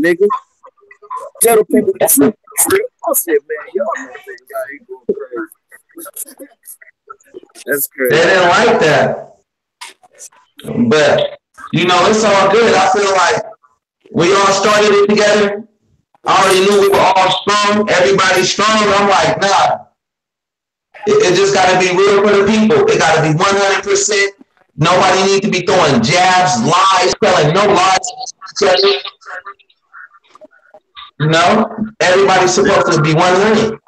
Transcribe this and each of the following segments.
nigga. Tell the people the truth. I said, man, y'all motherfuckers out here going crazy. That's crazy. They didn't like that. But, you know, it's all good. I feel like we all started it together. I already knew we were all strong. Everybody's strong. I'm like, nah. It just got to be real for the people. It got to be 100%. Nobody need to be throwing jabs, lies, telling no lies. You know, everybody's supposed to be 100.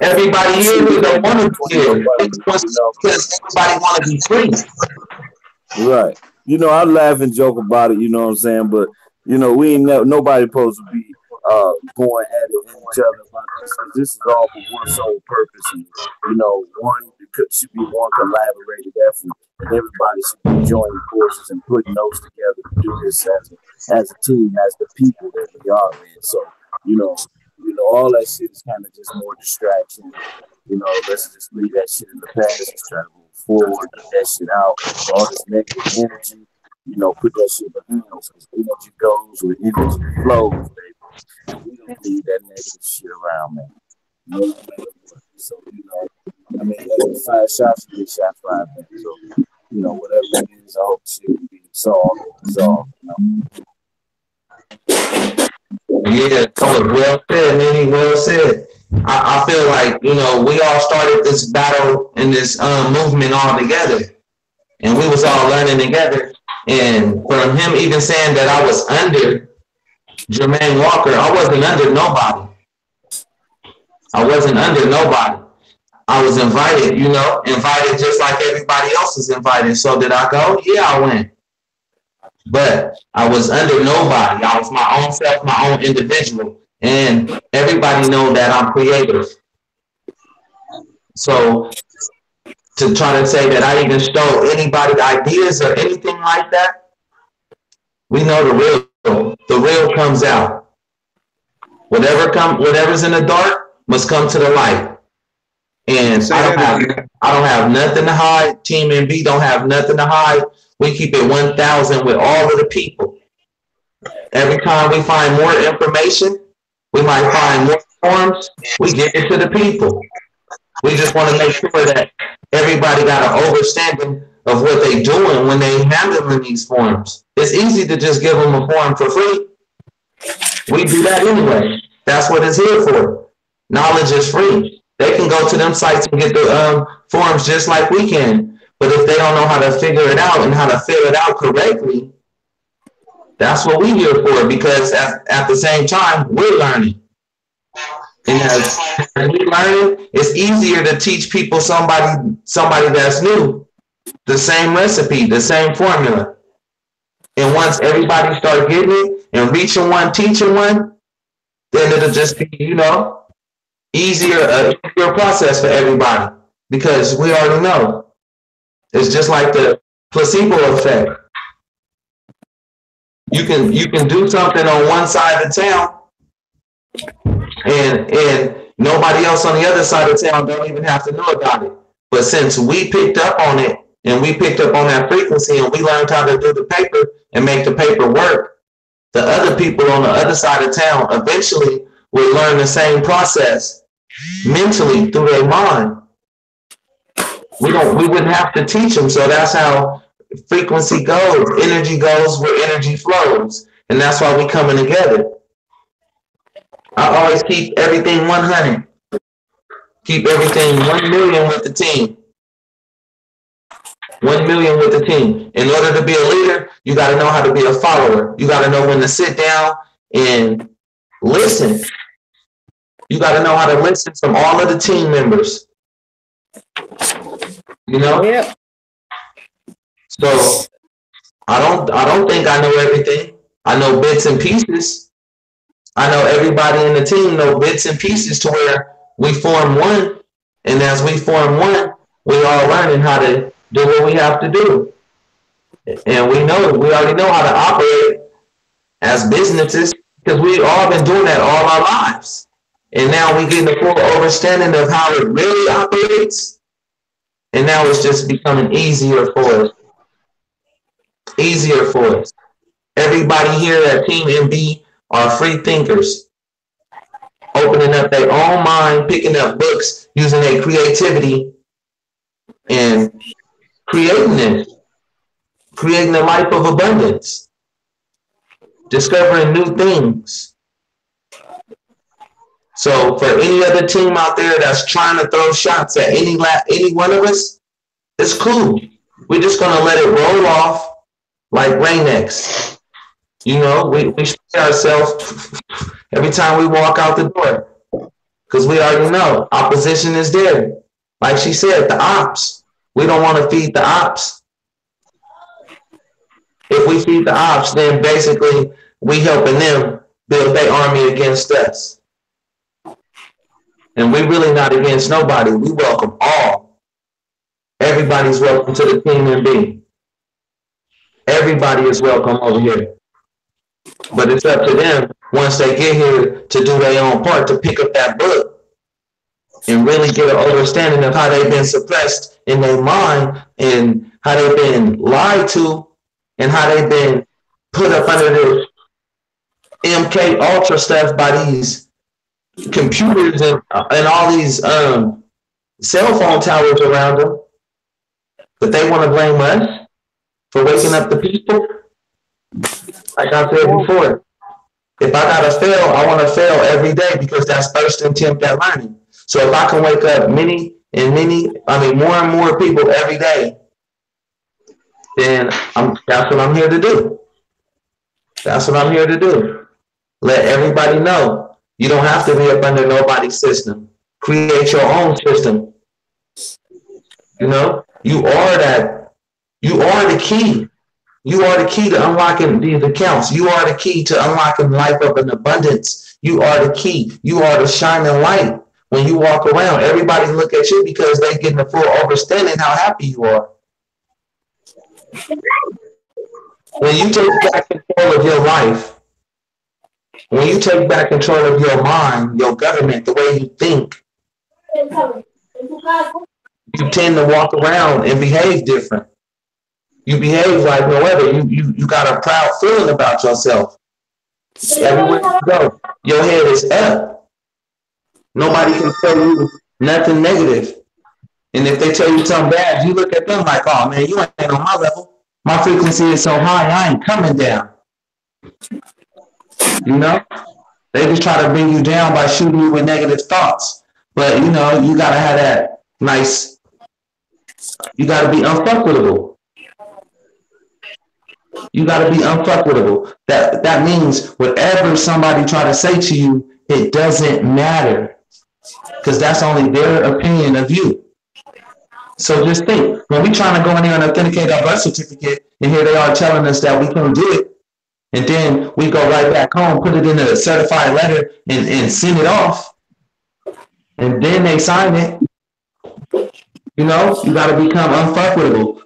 Everybody here who don't want to be here because everybody want to be free. Right. You know, I laugh and joke about it. You know what I'm saying? But you know, we ain't nobody supposed to be going at it at each other about this. This is all for one sole purpose. And, you know, should be one collaborated effort. And everybody should be joining forces and putting those together to do this as a team, as the people that we are, man. So, you know, all that shit is kind of just more distraction. You know, let's just leave that shit in the past. Let's try to move forward, get that shit out. All this negative energy, you know, put that shit behind us. Because energy goes where energy flows, baby. We don't need that negative shit around, man. No matter what. So, you know, I mean, that's 5 shots, you get shot 5, man. So, you know, whatever it is, I hope shit will be solved, you know. Yeah, well said, Manny, well said. I feel like, you know, we all started this battle and this movement all together. And we was all learning together. And from him even saying that I was under Jermaine Walker, I wasn't under nobody. I wasn't under nobody. I was invited, you know, invited just like everybody else is invited. So did I go? Yeah, I went. But I was under nobody. I was my own self, my own individual. And everybody know that I'm creative. So to try to say that I even stole anybody's ideas or anything like that, we know the real comes out. Whatever's in the dark must come to the light. And I don't have nothing to hide. Team MB don't have nothing to hide. We keep it 1,000 with all of the people. Every time we find more information, we might find more forms, we give it to the people. We just want to make sure that everybody got an understanding of what they're doing when they handling these forms. It's easy to just give them a form for free. We do that anyway. That's what it's here for. Knowledge is free. They can go to them sites and get the forms just like we can. But if they don't know how to figure it out and how to fill it out correctly, that's what we're here for, because at the same time, we're learning. And as we're learning, it's easier to teach people somebody that's new, the same recipe, the same formula. And once everybody starts getting it and reaching one, teaching one, then it'll just be, you know, easier process for everybody, because we already know. It's just like the placebo effect. You can do something on one side of town, and nobody else on the other side of town don't even have to know about it. But since we picked up on it, and we picked up on that frequency, and we learned how to do the paper and make the paper work, the other people on the other side of town eventually will learn the same process mentally through their mind. We wouldn't have to teach them. So that's how frequency goes. Energy goes where energy flows. And that's why we coming together. I always keep everything 100. Keep everything 1 million with the team. 1 million with the team. In order to be a leader, you got to know how to be a follower. You got to know when to sit down and listen. You got to know how to listen from all of the team members. You know? Yeah. So I don't think I know everything. I know bits and pieces. I know everybody in the team know bits and pieces to where we form one. And as we form one, we all learning how to do what we have to do. And we already know how to operate as businesses, because we all been doing that all our lives. And now we get the full understanding of how it really operates. And now it's just becoming easier for us. Easier for us. Everybody here at Team MB are free thinkers, opening up their own mind, picking up books, using their creativity, and creating it, creating a life of abundance, discovering new things. So for any other team out there that's trying to throw shots at any one of us, it's cool. We're just going to let it roll off like Rain-X. You know, we spray ourselves every time we walk out the door because we already know opposition is there. Like she said, the ops. We don't want to feed the ops. If we feed the ops, then basically we helping them build their army against us. And we're really not against nobody. We welcome all. Everybody's welcome to the team MB. Everybody is welcome over here. But it's up to them, once they get here, to do their own part, to pick up that book and really get an understanding of how they've been suppressed in their mind and how they've been lied to and how they've been put up under this MK Ultra stuff by these computers and all these cell phone towers around them. But they want to blame us for waking up the people. Like I said before, if I gotta fail, I want to fail every day because that's first attempt at learning. So if I can wake up more and more people every day, then that's what I'm here to do. That's what I'm here to do. Let everybody know you don't have to be up under nobody's system. Create your own system. You know, you are that. You are the key. You are the key to unlocking these accounts. You are the key to unlocking life of an abundance. You are the key. You are the shining light. When you walk around, everybody look at you because they get the full understanding how happy you are. When you take back control of your life, when you take back control of your mind, your government, the way you think, you tend to walk around and behave different. You behave like no other. You got a proud feeling about yourself. Everywhere you go, your head is up. Nobody can tell you nothing negative. And if they tell you something bad, you look at them like, oh man, you ain't on my level. My frequency is so high, I ain't coming down. You know? They just try to bring you down by shooting you with negative thoughts. But you know, you gotta have that nice, you gotta be unfuckable. You got to be unfuckable. That means whatever somebody try to say to you, it doesn't matter because that's only their opinion of you. So just think, when we trying to go in there and authenticate our birth certificate, and here they are telling us that we can't do it, and then we go right back home, put it in a certified letter, and send it off, and then they sign it. You know, you got to become unfuckable.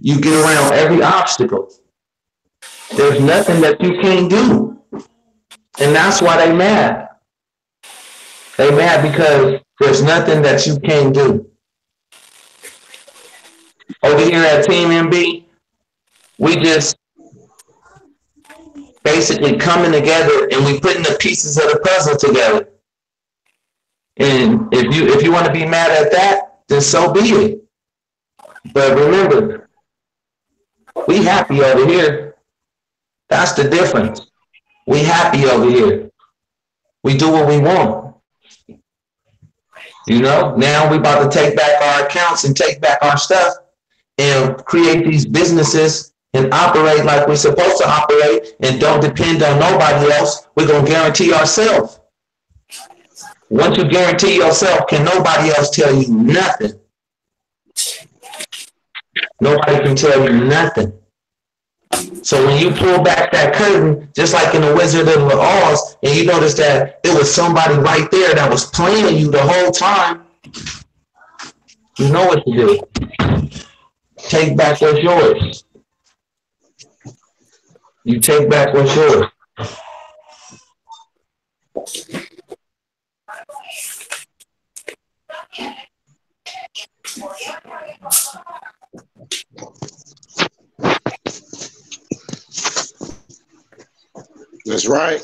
You get around every obstacle. There's nothing that you can't do. And that's why they mad. They mad because there's nothing that you can't do. Over here at Team MB, we just basically coming together and we putting the pieces of the puzzle together. And if you want to be mad at that, then so be it. But remember, we happy over here. That's the difference. We happy over here. We do what we want. You know, now we about to take back our accounts and take back our stuff and create these businesses and operate like we're supposed to operate and don't depend on nobody else. We're going to guarantee ourselves. Once you guarantee yourself, can nobody else tell you nothing? Nobody can tell you nothing. So when you pull back that curtain, just like in the Wizard of Oz, and you notice that there was somebody right there that was playing you the whole time, you know what to do. Take back what's yours. You take back what's yours. That's right.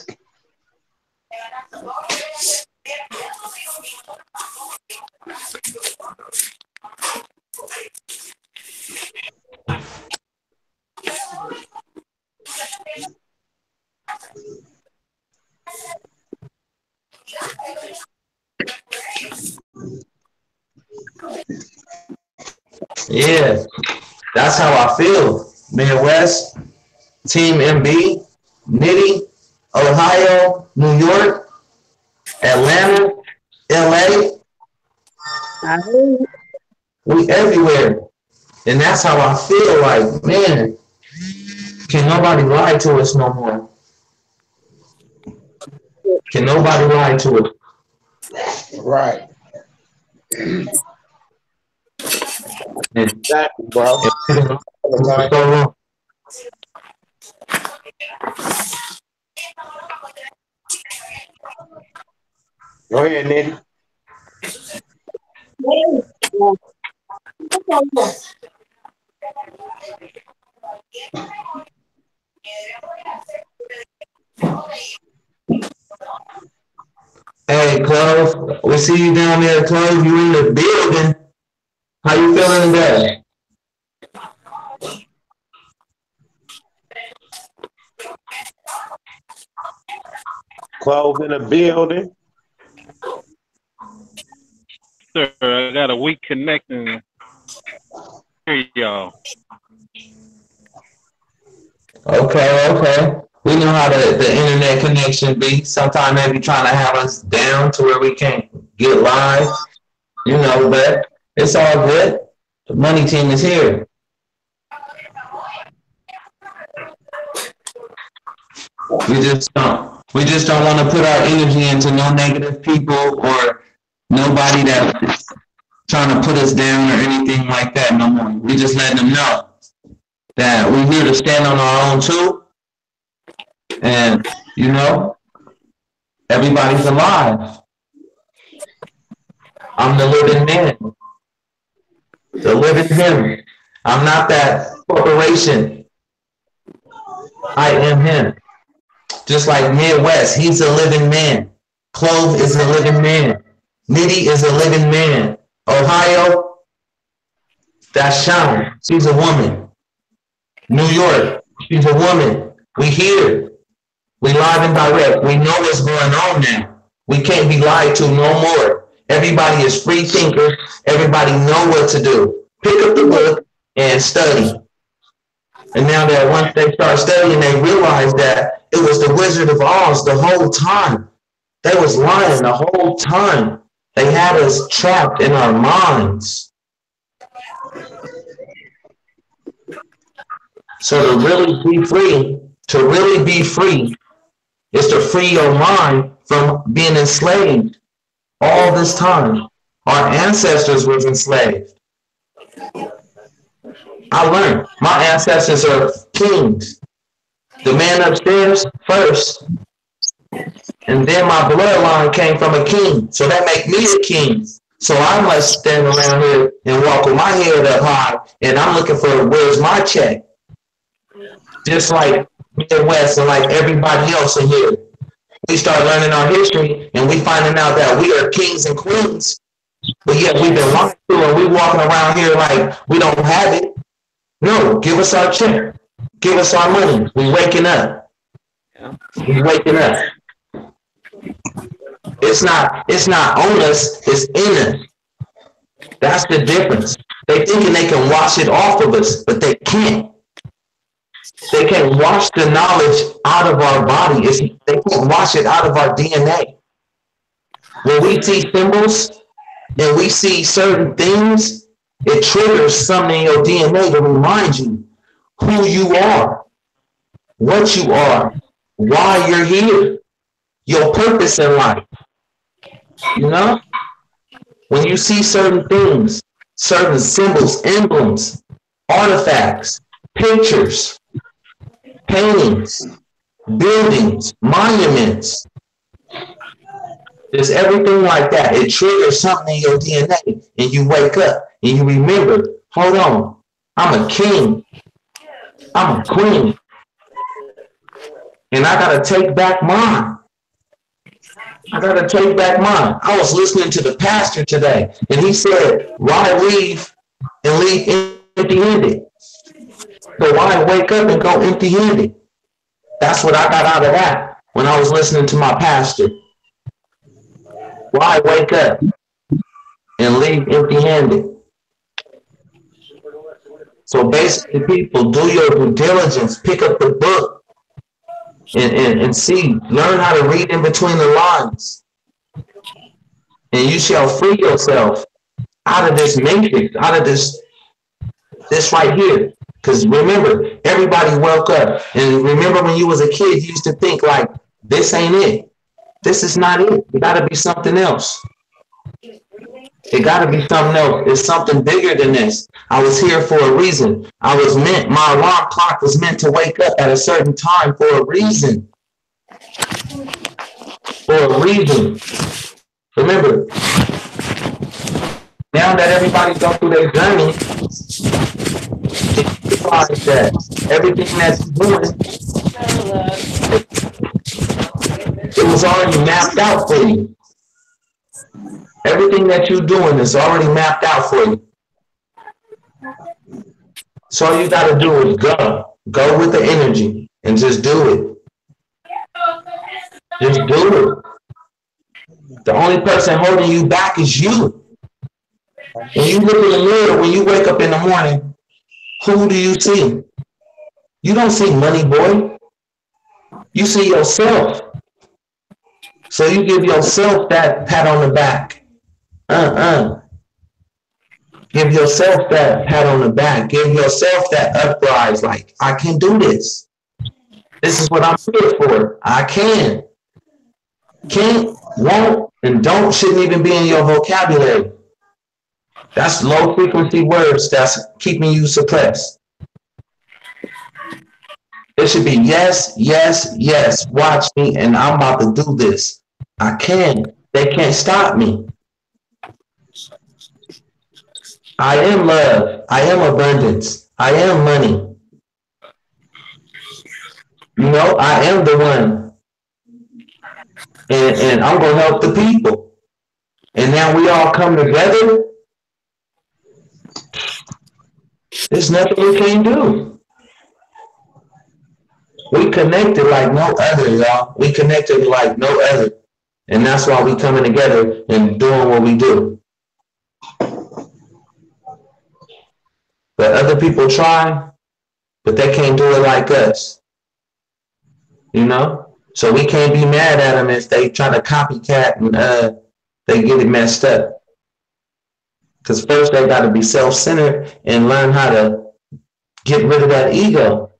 Yeah, that's how I feel. Midwest, Team MB, Nitty, Ohio, New York, Atlanta, LA, we everywhere. And that's how I feel like, man, can nobody lie to us no more? Can nobody lie to us? Right. Exactly, bro. So Go ahead, Nitty. hey, Clove, we see you down there, Clove. You in the building. How you feeling today? Clove in the building. Sir, I got a weak connection. Here y'all. Okay. We know how the internet connection be. Sometimes they be trying to have us down to where we can't get live, but it's all good. The money team is here. We just don't want to put our energy into no negative people or nobody that's trying to put us down or anything like that no more. We just letting them know that we're here to stand on our own too. And, everybody's alive. I'm the living man. The living him. I'm not that corporation. I am him. Just like Midwest, he's a living man. Clove is a living man. Nitty is a living man. Ohio, that's Shawn. She's a woman. New York, she's a woman. We here. We live and direct. We know what's going on now. We can't be lied to no more. Everybody is free thinkers. Everybody know what to do. Pick up the book and study. And now that once they start studying, they realize that it was the Wizard of Oz the whole time. They was lying the whole time. They had us trapped in our minds. So to really be free is to free your mind from being enslaved all this time. Our ancestors was enslaved. I learned my ancestors are kings. The man upstairs first, and then my bloodline came from a king. So that make me a king. So I must stand around here and walk with my head up high, and I'm looking for where's my check. Just like Midwest and like everybody else in here. We start learning our history, and we finding out that we are kings and queens, but yet we've been lied to, and we walking around here like we don't have it. No, give us our check. Give us our money. We waking up. We waking up. It's not on us, it's in us. That's the difference. They thinking they can wash it off of us, but they can't. They can't wash the knowledge out of our body. They can't wash it out of our DNA. When we see symbols and we see certain things, it triggers something in your DNA to remind you who you are, what you are, why you're here, your purpose in life. When you see certain things, certain symbols, emblems, artifacts, pictures, paintings, buildings, monuments, there's everything like that. It triggers something in your DNA, and you wake up and you remember, hold on, I'm a king, I'm a queen. And I got to take back mine. I got to take back mine. I was listening to the pastor today, and he said, why leave and leave empty-handed? So why wake up and go empty-handed? That's what I got out of that when I was listening to my pastor. Why wake up and leave empty-handed? So basically, people, do your due diligence, pick up the book, and see, learn how to read in between the lines. And you shall free yourself out of this matrix, out of this right here. Because remember, everybody woke up. And remember when you was a kid, you used to think like, this ain't it. This is not it. It got to be something else. It got to be something else. It's something bigger than this. I was here for a reason. My alarm clock was meant to wake up at a certain time for a reason. For a reason. Remember, now that everybody's gone through their journey, realize that everything that's doing, it was already mapped out for you. Everything that you're doing is already mapped out for you. So all you got to do is go. Go with the energy and just do it. Just do it. The only person holding you back is you. When you look in the mirror, when you wake up in the morning, who do you see? You don't see money, boy. You see yourself. So you give yourself that pat on the back. Give yourself that pat on the back. Give yourself that uprise, like, I can do this. This is what I'm here for. I can. Can't, won't, and don't shouldn't even be in your vocabulary. That's low frequency words that's keeping you suppressed. It should be yes, yes, yes. Watch me, and I'm about to do this. I can. They can't stop me. I am love. I am abundance. I am money. You know, I am the one. And I'm going to help the people. And now we all come together. There's nothing we can't do. We connected like no other, y'all. We connected like no other. And that's why we coming together and doing what we do. But other people try, but they can't do it like us. You know? So we can't be mad at them if they try to copycat and they get it messed up. Because first they got to be self-centered and learn how to get rid of that ego.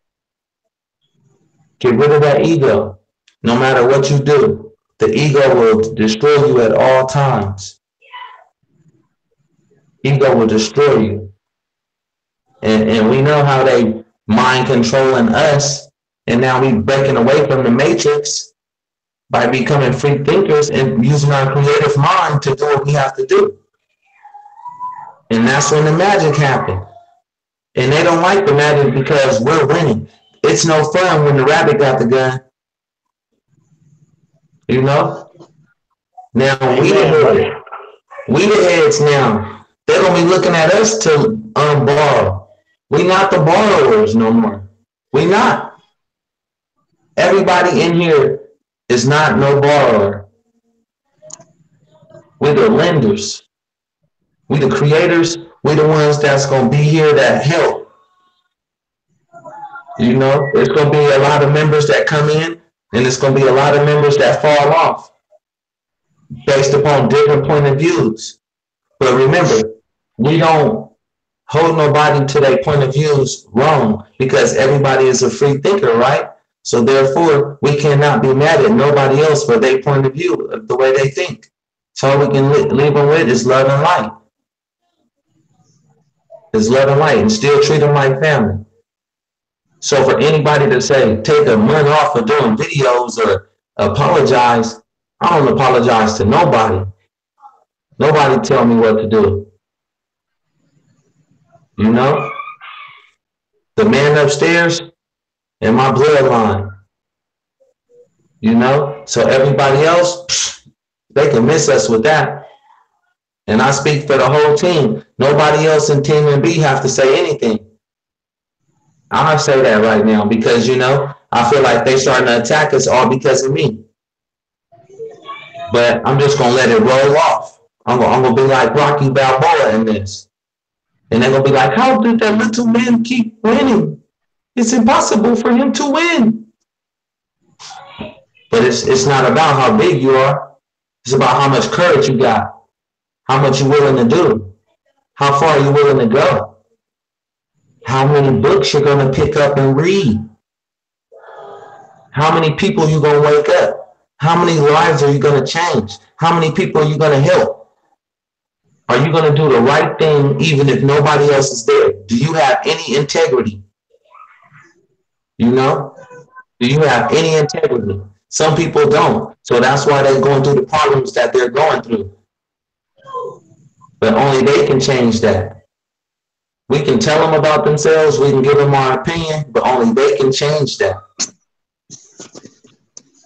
Get rid of that ego. No matter what you do, the ego will destroy you at all times. Ego will destroy you. And we know how they mind controlling us. And now we breaking away from the matrix by becoming free thinkers and using our creative mind to do what we have to do. And that's when the magic happened. And they don't like the magic because we're winning. It's no fun when the rabbit got the gun. You know? Now we the heads now. They're gonna be looking at us to borrow. We not the borrowers no more. We not. Everybody in here is not no borrower. We're the lenders. We the creators. We the ones that's gonna be here that help. You know, there's gonna be a lot of members that come in, and there's gonna be a lot of members that fall off based upon different point of views. But remember, we don't hold nobody to their point of views wrong because everybody is a free thinker, right? So therefore, we cannot be mad at nobody else for their point of view, the way they think. So all we can leave them with is love and light. Is love and light, and still treat them like family. So for anybody to say, take a month off of doing videos or apologize, I don't apologize to nobody. Nobody tell me what to do. You know? The man upstairs in my bloodline. you know? So everybody else, they can miss us with that. And I speak for the whole team. Nobody else in Team MB have to say anything. I'll say that right now because, you know, I feel like they starting to attack us all because of me. But I'm just going to let it roll off. I'm going to be like Rocky Balboa in this. And they're going to be like, how did that little man keep winning? It's impossible for him to win. But it's not about how big you are. It's about how much courage you got, how much you're willing to do, how far you're willing to go, how many books you're going to pick up and read, how many people you're going to wake up, how many lives are you going to change, how many people are you going to help. Are you going to do the right thing even if nobody else is there? Do you have any integrity? You know? Do you have any integrity? Some people don't. So that's why they're going through the problems that they're going through. But only they can change that. We can tell them about themselves. We can give them our opinion, but only they can change that.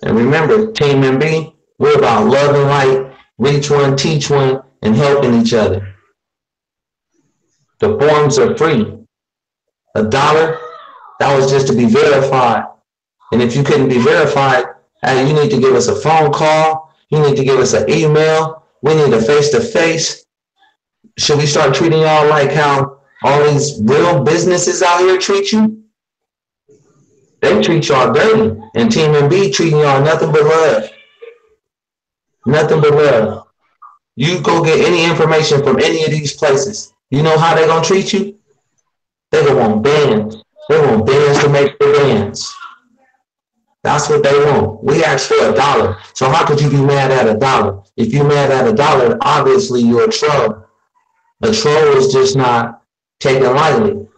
And remember, Team MB, we're about love and light, reach one, teach one, and helping each other. The forms are free. $1, that was just to be verified. And if you couldn't be verified, hey, you need to give us a phone call. You need to give us an email. We need a face-to-face. Should we start treating y'all like how all these real businesses out here treat you? They treat y'all dirty. And Team MB treating y'all nothing but love. Nothing but love. You go get any information from any of these places. You know how they're going to treat you? They're going to want bands. They want bands to make the bands. That's what they want. We asked for $1. So how could you be mad at $1? If you're mad at $1, obviously you're a troll. A troll is just not taken lightly.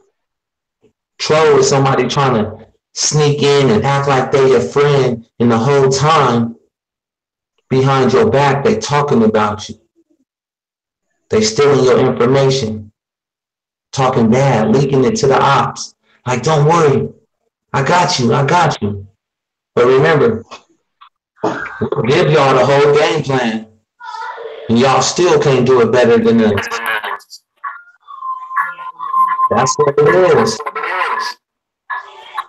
Troll is somebody trying to sneak in and act like they're your friend, and the whole time behind your back they talking about you. They stealing your information, talking bad, leaking it to the ops. Like, don't worry, I got you, I got you. But remember, we'll give y'all the whole game plan, and y'all still can't do it better than us. That's what it is.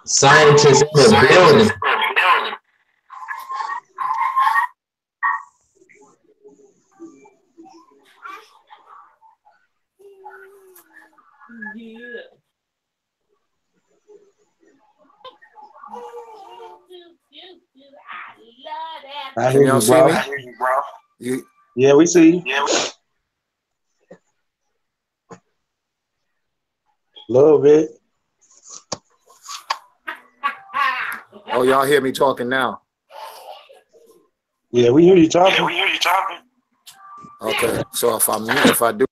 Scientists in the building. I hear you, bro. Yeah, we see you. A little bit. Oh, y'all hear me talking now? Yeah, we hear you talking. Okay, so if I do.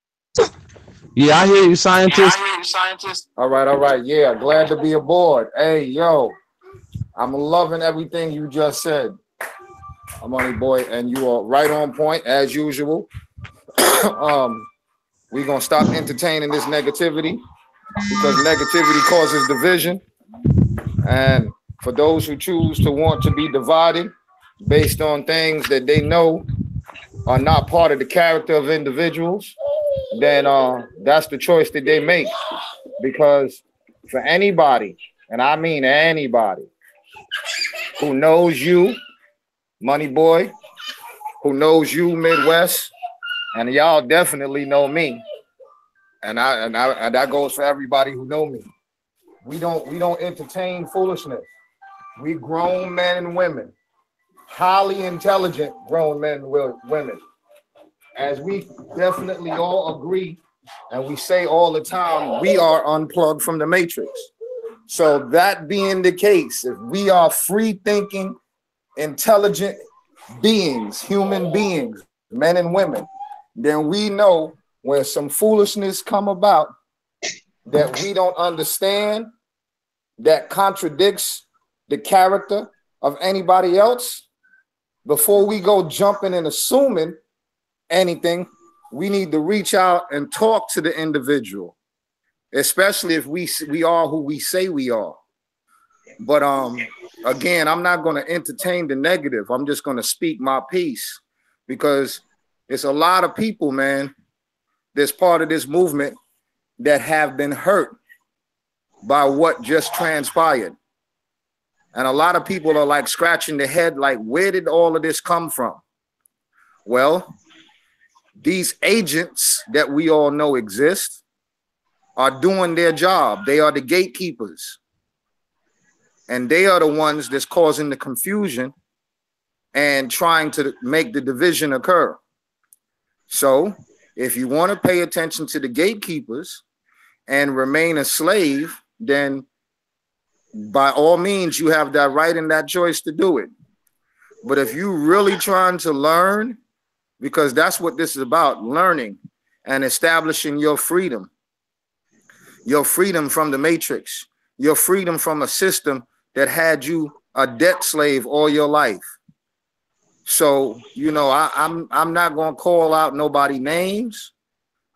Yeah, I hear you, scientist. All right. Yeah, glad to be aboard. Hey, yo, I'm loving everything you just said, Money Boy, and you are right on point as usual. We're gonna stop entertaining this negativity because negativity causes division. And for those who choose to want to be divided based on things that they know are not part of the character of individuals, then that's the choice that they make. Because for anybody, and I mean anybody, who knows you, Money Boy, who knows you, Midwest, and y'all definitely know me, and that goes for everybody who know me. We don't entertain foolishness. We grown men and women, highly intelligent grown men and women, as we definitely all agree, and we say all the time, we are unplugged from the matrix. So that being the case, if we are free thinking, intelligent beings, human beings, men and women, then we know when some foolishness come about that we don't understand, that contradicts the character of anybody else, before we go jumping and assuming anything, we need to reach out and talk to the individual, especially if we are who we say we are. But again, I'm not going to entertain the negative. I'm just going to speak my piece, because it's a lot of people, man, that's part of this movement that have been hurt by what just transpired. And a lot of people are like scratching their head, like, where did all of this come from? Well, these agents that we all know exist are doing their job. They are the gatekeepers. And they are the ones that's causing the confusion and trying to make the division occur. So if you want to pay attention to the gatekeepers and remain a slave, then by all means, you have that right and that choice to do it. But if you're really trying to learn, because that's what this is about, learning and establishing your freedom from the matrix, your freedom from a system that had you a debt slave all your life. So, you know, I'm not going to call out nobody names,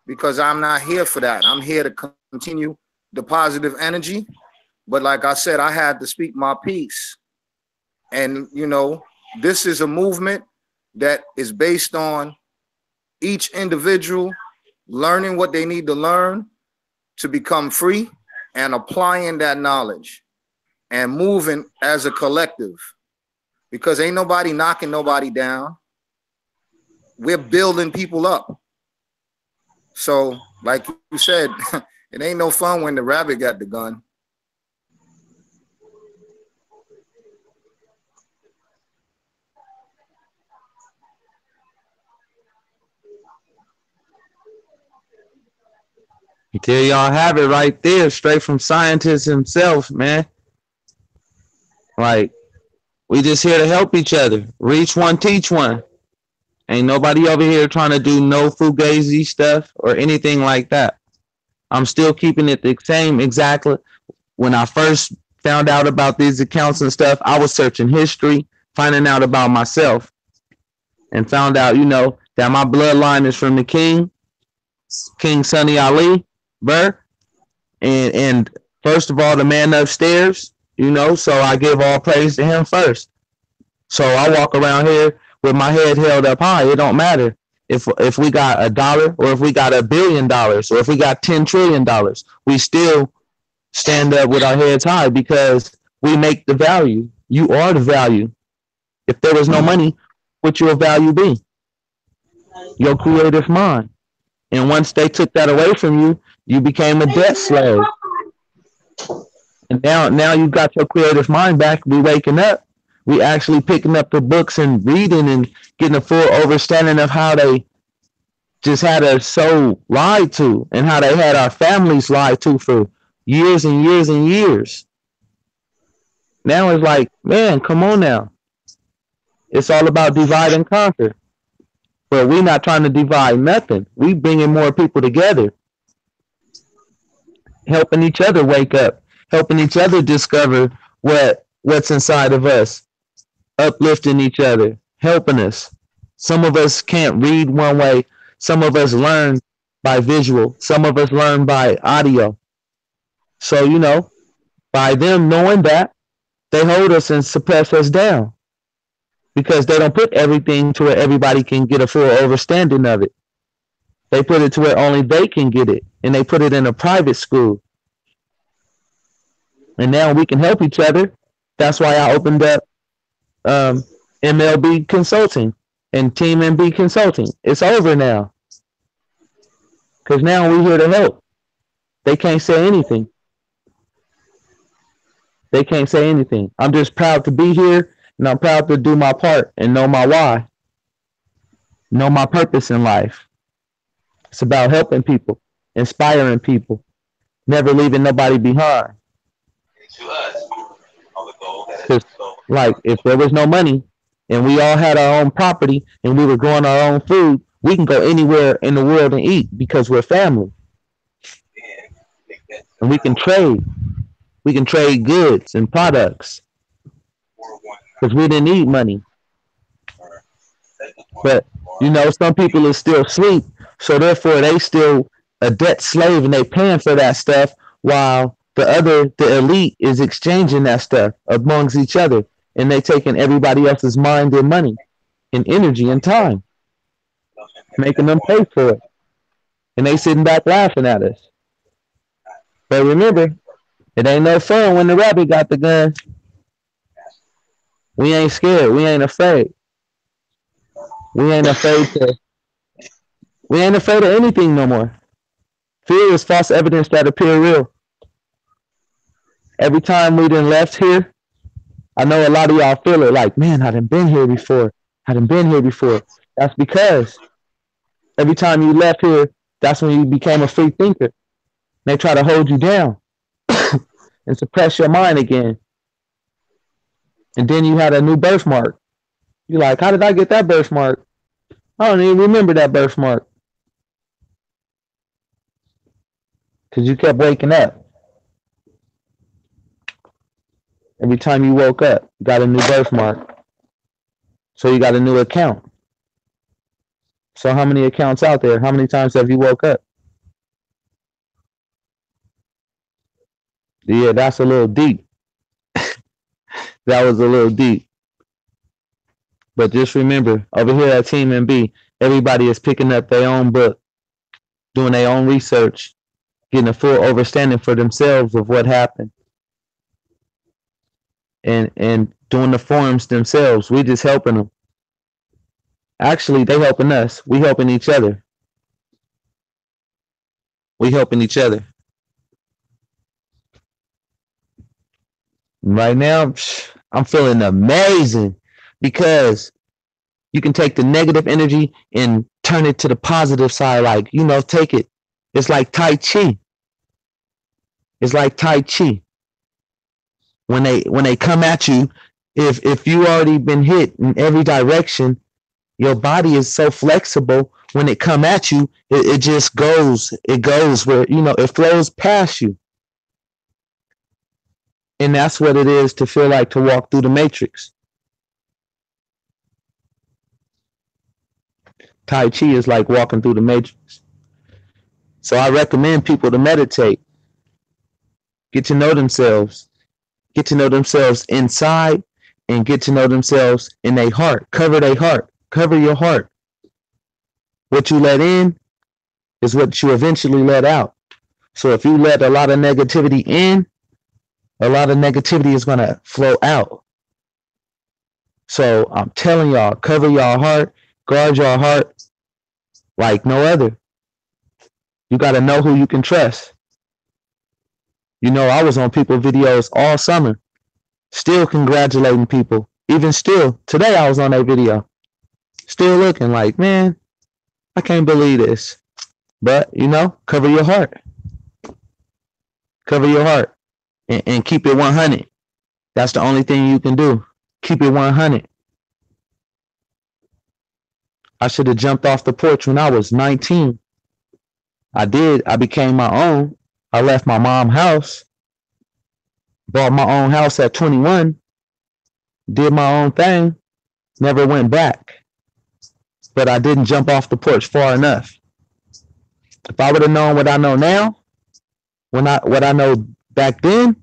because I'm not here for that. I'm here to continue the positive energy. But like I said, I had to speak my piece. And, you know, this is a movement that is based on each individual learning what they need to learn to become free and applying that knowledge and moving as a collective, because ain't nobody knocking nobody down. We're building people up. So like you said, it ain't no fun when the rabbit got the gun. There y'all have it right there, straight from scientist himself, man. Like, we just here to help each other. Reach one, teach one. Ain't nobody over here trying to do no fugazi stuff or anything like that. I'm still keeping it the same exactly. When I first found out about these accounts and stuff, I was searching history, finding out about myself, and found out, you know, that my bloodline is from the King Sunny Ali Burr, and first of all, the man upstairs, you know, so I give all praise to him first. So I walk around here with my head held up high. It don't matter if we got $1 or if we got $1 billion or if we got $10 trillion. We still stand up with our heads high, because we make the value. You are the value. If there was no money, what your value be? Your creative mind. And once they took that away from you, you became a debt slave. And now you got your creative mind back. We waking up. We actually picking up the books and reading and getting a full understanding of how they just had us so lied to, and how they had our families lied to for years and years and years. Now it's like, man, come on now. It's all about divide and conquer. But we're not trying to divide nothing. We bringing more people together, helping each other wake up, helping each other discover what's inside of us, uplifting each other, helping us. Some of us can't read one way. Some of us learn by visual. Some of us learn by audio. So, you know, by them knowing that, they hold us and suppress us down, because they don't put everything to where everybody can get a full understanding of it. They put it to where only they can get it, and they put it in a private school. And now we can help each other. That's why I opened up MLB Consulting and Team MB Consulting. It's over now, because now we're here to help. They can't say anything. They can't say anything. I'm just proud to be here, and I'm proud to do my part and know my why, know my purpose in life. It's about helping people, inspiring people, never leaving nobody behind. Because, like, if there was no money and we all had our own property and we were growing our own food, we can go anywhere in the world and eat, because we're family. And we can trade. We can trade goods and products, because we didn't need money. But, you know, some people are still asleep, so therefore they still a debt slave, and they paying for that stuff while the elite is exchanging that stuff amongst each other, and they taking everybody else's mind and money and energy and time, making them pay for it. And they sitting back laughing at us. But remember, it ain't no fun when the rabbit got the gun. We ain't scared. We ain't afraid. We ain't afraid of anything no more. Fear is false evidence that appear real. Every time we done left here, I know a lot of y'all feel it like, man, I done been here before. That's because every time you left here, that's when you became a free thinker. They try to hold you down and suppress your mind again. And then you had a new birthmark. You're like, how did I get that birthmark? I don't even remember that birthmark. Because you kept waking up. Every time you woke up, you got a new birthmark. So you got a new account. So how many accounts out there? How many times have you woke up? Yeah, that's a little deep. That was a little deep. But just remember, over here at Team MB, everybody is picking up their own book, doing their own research, getting a full understanding for themselves of what happened. And doing the forums themselves. We just helping them. Actually, they helping us. We helping each other. Right now, I'm feeling amazing because you can take the negative energy and turn it to the positive side. Like, take it. It's like Tai Chi. When they come at you, if you already been hit in every direction, your body is so flexible. When it come at you, it just goes. It goes where, it flows past you. And that's what it is to feel like to walk through the matrix. Tai Chi is like walking through the matrix. So I recommend people to meditate. Get to know themselves. Get to know themselves inside and get to know themselves in their heart. Cover their heart. Cover your heart. What you let in is what you eventually let out. So if you let a lot of negativity in, a lot of negativity is going to flow out. So I'm telling y'all, cover your heart, guard your heart like no other. You got to know who you can trust. I was on people videos all summer, still congratulating people. Even still, today I was on a video, still looking like, man, I can't believe this. But, cover your heart. Cover your heart. And keep it 100. That's the only thing you can do. Keep it 100. I should have jumped off the porch when I was 19. I did. I became my own. I left my mom's house. Bought my own house at 21. Did my own thing. Never went back. But I didn't jump off the porch far enough. If I would have known what I know now, what I know back then,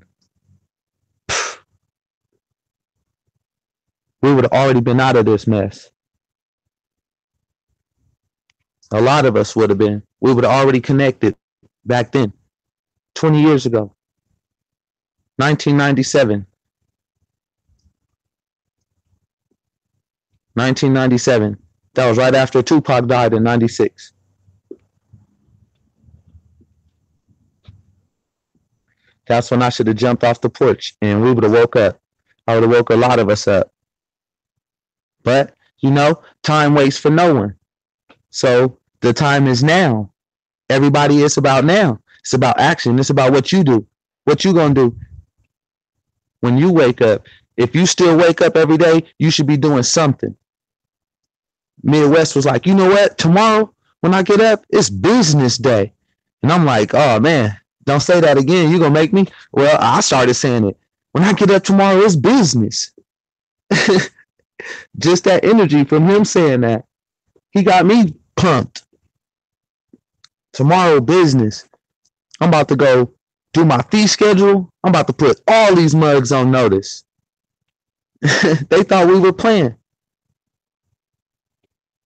we would have already been out of this mess. A lot of us would have been. We would have already connected back then, 20 years ago, 1997. 1997. That was right after Tupac died in 96. That's when I should have jumped off the porch and we would have woke up. I would have woke a lot of us up. But, time waits for no one. So the time is now. Everybody is about now. It's about action. It's about what you do. What you gonna do when you wake up. If you still wake up every day, you should be doing something. Midwest was like, you know what? Tomorrow when I get up, it's business day. And I'm like, oh man, don't say that again. You're gonna make me. Well, I started saying it. When I get up tomorrow, it's business. Just that energy from him saying that. He got me pumped. Tomorrow business. I'm about to go do my fee schedule, I'm about to put all these mugs on notice. They thought we were playing.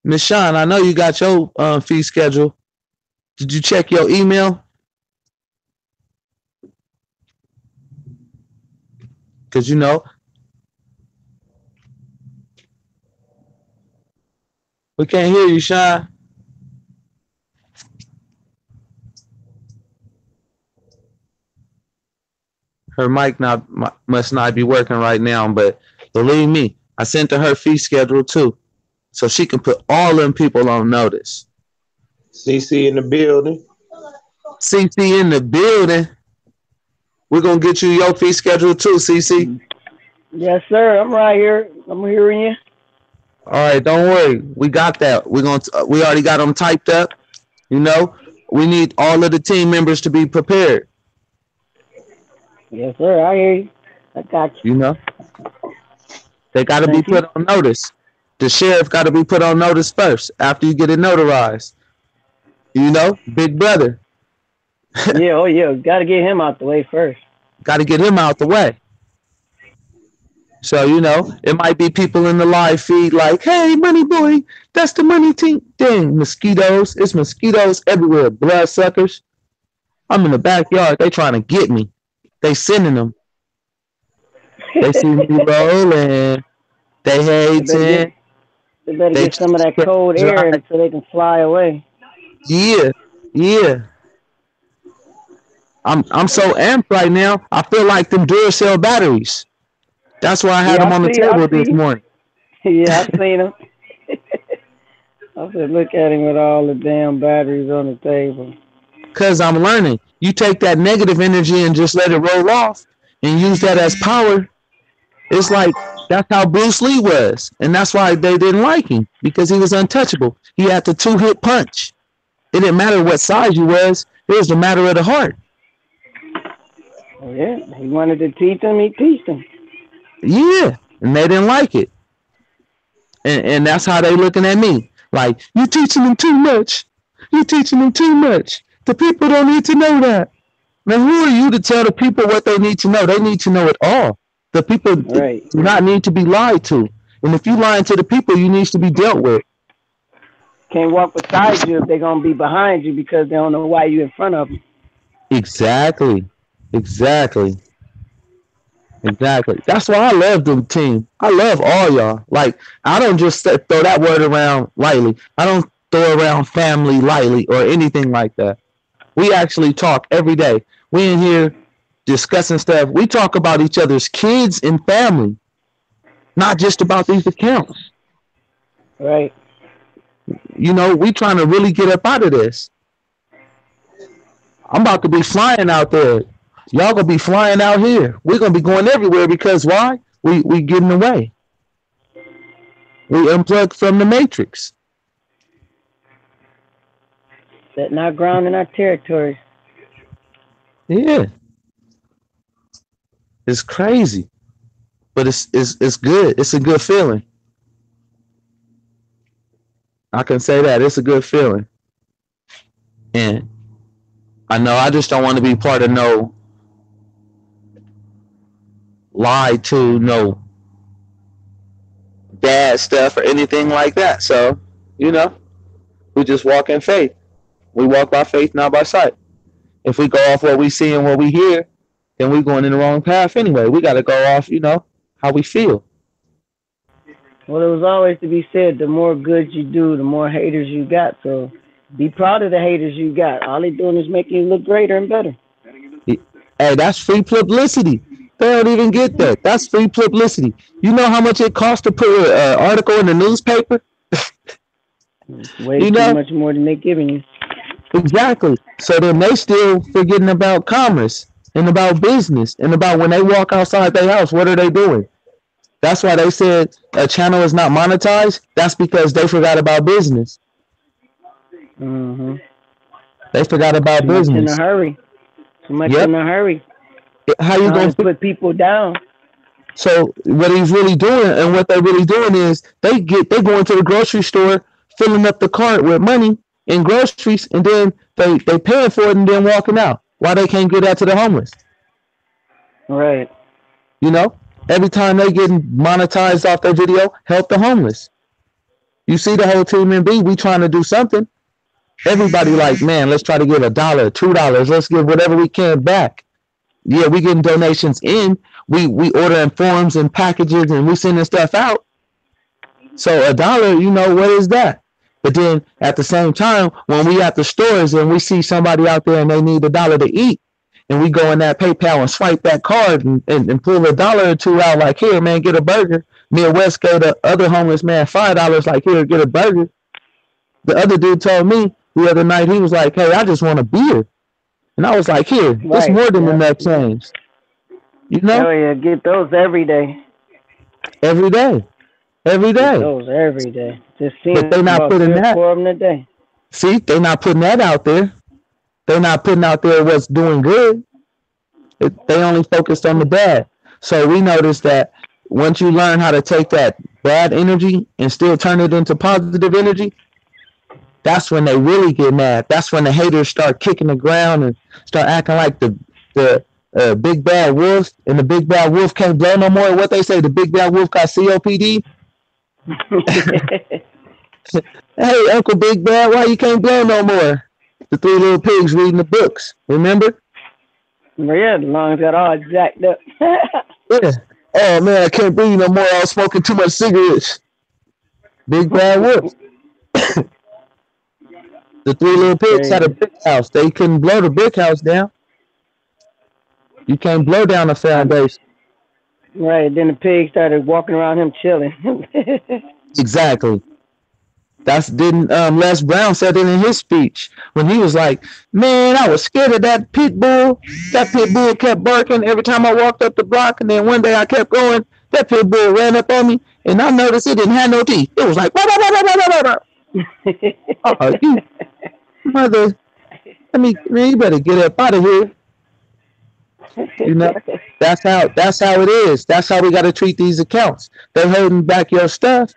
Miss Sean, I know you got your fee schedule. Did you check your email? Because, you know, we can't hear you, Sean. Her mic must not be working right now, but believe me, I sent her fee schedule too, so she can put all them people on notice. CC in the building. CC in the building. We're gonna get you your fee schedule too, CC. Yes, sir. I'm right here. I'm hearing you. All right, don't worry. We got that. We already got them typed up. You know, we need all of the team members to be prepared. Yes, sir. I hear you. I got you. You know, they got to be put on notice. The sheriff got to be put on notice first after you get it notarized. You know, big brother. Yeah, oh yeah. Got to get him out the way first. Got to get him out the way. So, you know, it might be people in the live feed like, hey, money boy, that's the money team. Dang, mosquitoes. It's mosquitoes everywhere. Bloodsuckers. I'm in the backyard. They trying to get me. They sending them. They see me rolling. They hating. They better get some of that cold air so they can fly away. Yeah, yeah. I'm so amped right now. I feel like them Duracell batteries. That's why I had them on the table this morning. Yeah, I seen them. I said, look at him with all the damn batteries on the table. Because I'm learning. You take that negative energy and just let it roll off and use that as power. It's like, that's how Bruce Lee was. And that's why they didn't like him, because he was untouchable. He had the 2-hit punch. It didn't matter what size you was. It was the matter of the heart. Yeah, he wanted to teach them, he teach them. Yeah, and they didn't like it. And that's how they looking at me. Like, you teaching them too much. You teaching them too much. The people don't need to know that. Now, who are you to tell the people what they need to know? They need to know it all. The people do not need to be lied to. And if you lying to the people, you need to be dealt with. Can't walk beside you if they're going to be behind you because they don't know why you're in front of them. Exactly. Exactly. Exactly. That's why I love the team. I love all y'all. Like, I don't just throw that word around lightly. I don't throw around family lightly or anything like that. We actually talk every day. We in here discussing stuff. We talk about each other's kids and family, not just about these accounts. Right. You know, we trying to really get up out of this. I'm about to be flying out there. Y'all gonna be flying out here. We're gonna be going everywhere because why? We getting away. We unplugged from the matrix. Setting our ground in our territory. Yeah. It's crazy. But it's good. It's a good feeling. I can say that. It's a good feeling. And I know I just don't want to be part of no lied to, no bad stuff or anything like that. So, you know, we just walk in faith. We walk by faith, not by sight. If we go off what we see and what we hear, then we're going in the wrong path anyway. We got to go off, you know, how we feel. Well, it was always to be said, the more good you do, the more haters you got. So be proud of the haters you got. All they're doing is making you look greater and better. Hey, that's free publicity. They don't even get that. That's free publicity. You know how much it costs to put an article in the newspaper? Way too much more than they're giving you. Exactly. So then they still forgetting about commerce and about business and about when they walk outside their house, what are they doing? That's why they said a channel is not monetized. That's because they forgot about business. Mm-hmm. They forgot about business. Too much in a hurry. Too much in a hurry. How you going to put people down? So what he's really doing and what they're really doing is they go into the grocery store, filling up the cart with money and groceries, and then they paying for it and then walking out. Why they can't get that to the homeless? Right. You know, every time they get monetized off their video, help the homeless. You see the whole team in B, we trying to do something. Everybody like, man, let's try to give $1, $2. Let's give whatever we can back. Yeah, we getting donations in. We ordering forms and packages and we sending stuff out. So $1, you know, what is that? But then at the same time, when we at the stores and we see somebody out there and they need $1 to eat, and we go in that PayPal and swipe that card and pull $1 or $2 out, like, here, man, get a burger. Midwest gave the other homeless man $5, like, here, get a burger. The other dude told me the other night, he was like, hey, I just want a beer. And I was like, here, right, it's more than enough change. You know? Oh, yeah, get those every day. Every day. Every day. Get those every day. Just seeing but they're not putting that. For them today. See, they're not putting that out there. They're not putting out there what's doing good. They only focused on the bad. So we noticed that once you learn how to take that bad energy and still turn it into positive energy, that's when they really get mad. That's when the haters start kicking the ground and start acting like the big bad wolf, and the big bad wolf can't blow no more. What they say, the big bad wolf got COPD. Hey, Uncle Big Bad, why you can't blow no more? The 3 little pigs reading the books, remember? Yeah, the lungs got all jacked up. Yeah. Oh man, I can't breathe no more. I was smoking too much cigarettes. Big Bad Wolf. The 3 little pigs had a brick house. They couldn't blow the brick house down. You can't blow down a foundation. Right. Then the pig started walking around him chilling. Exactly. Didn't Les Brown said it in his speech when he was like, man, I was scared of that pit bull. That pit bull kept barking every time I walked up the block, and then one day I kept going. That pit bull ran up on me, and I noticed it didn't have no teeth. It was like, blah, blah, blah, blah, blah, blah. Oh, you mother, man, you better get up out of here. You know, that's how it is. That's how we got to treat these accounts. They're holding back your stuff.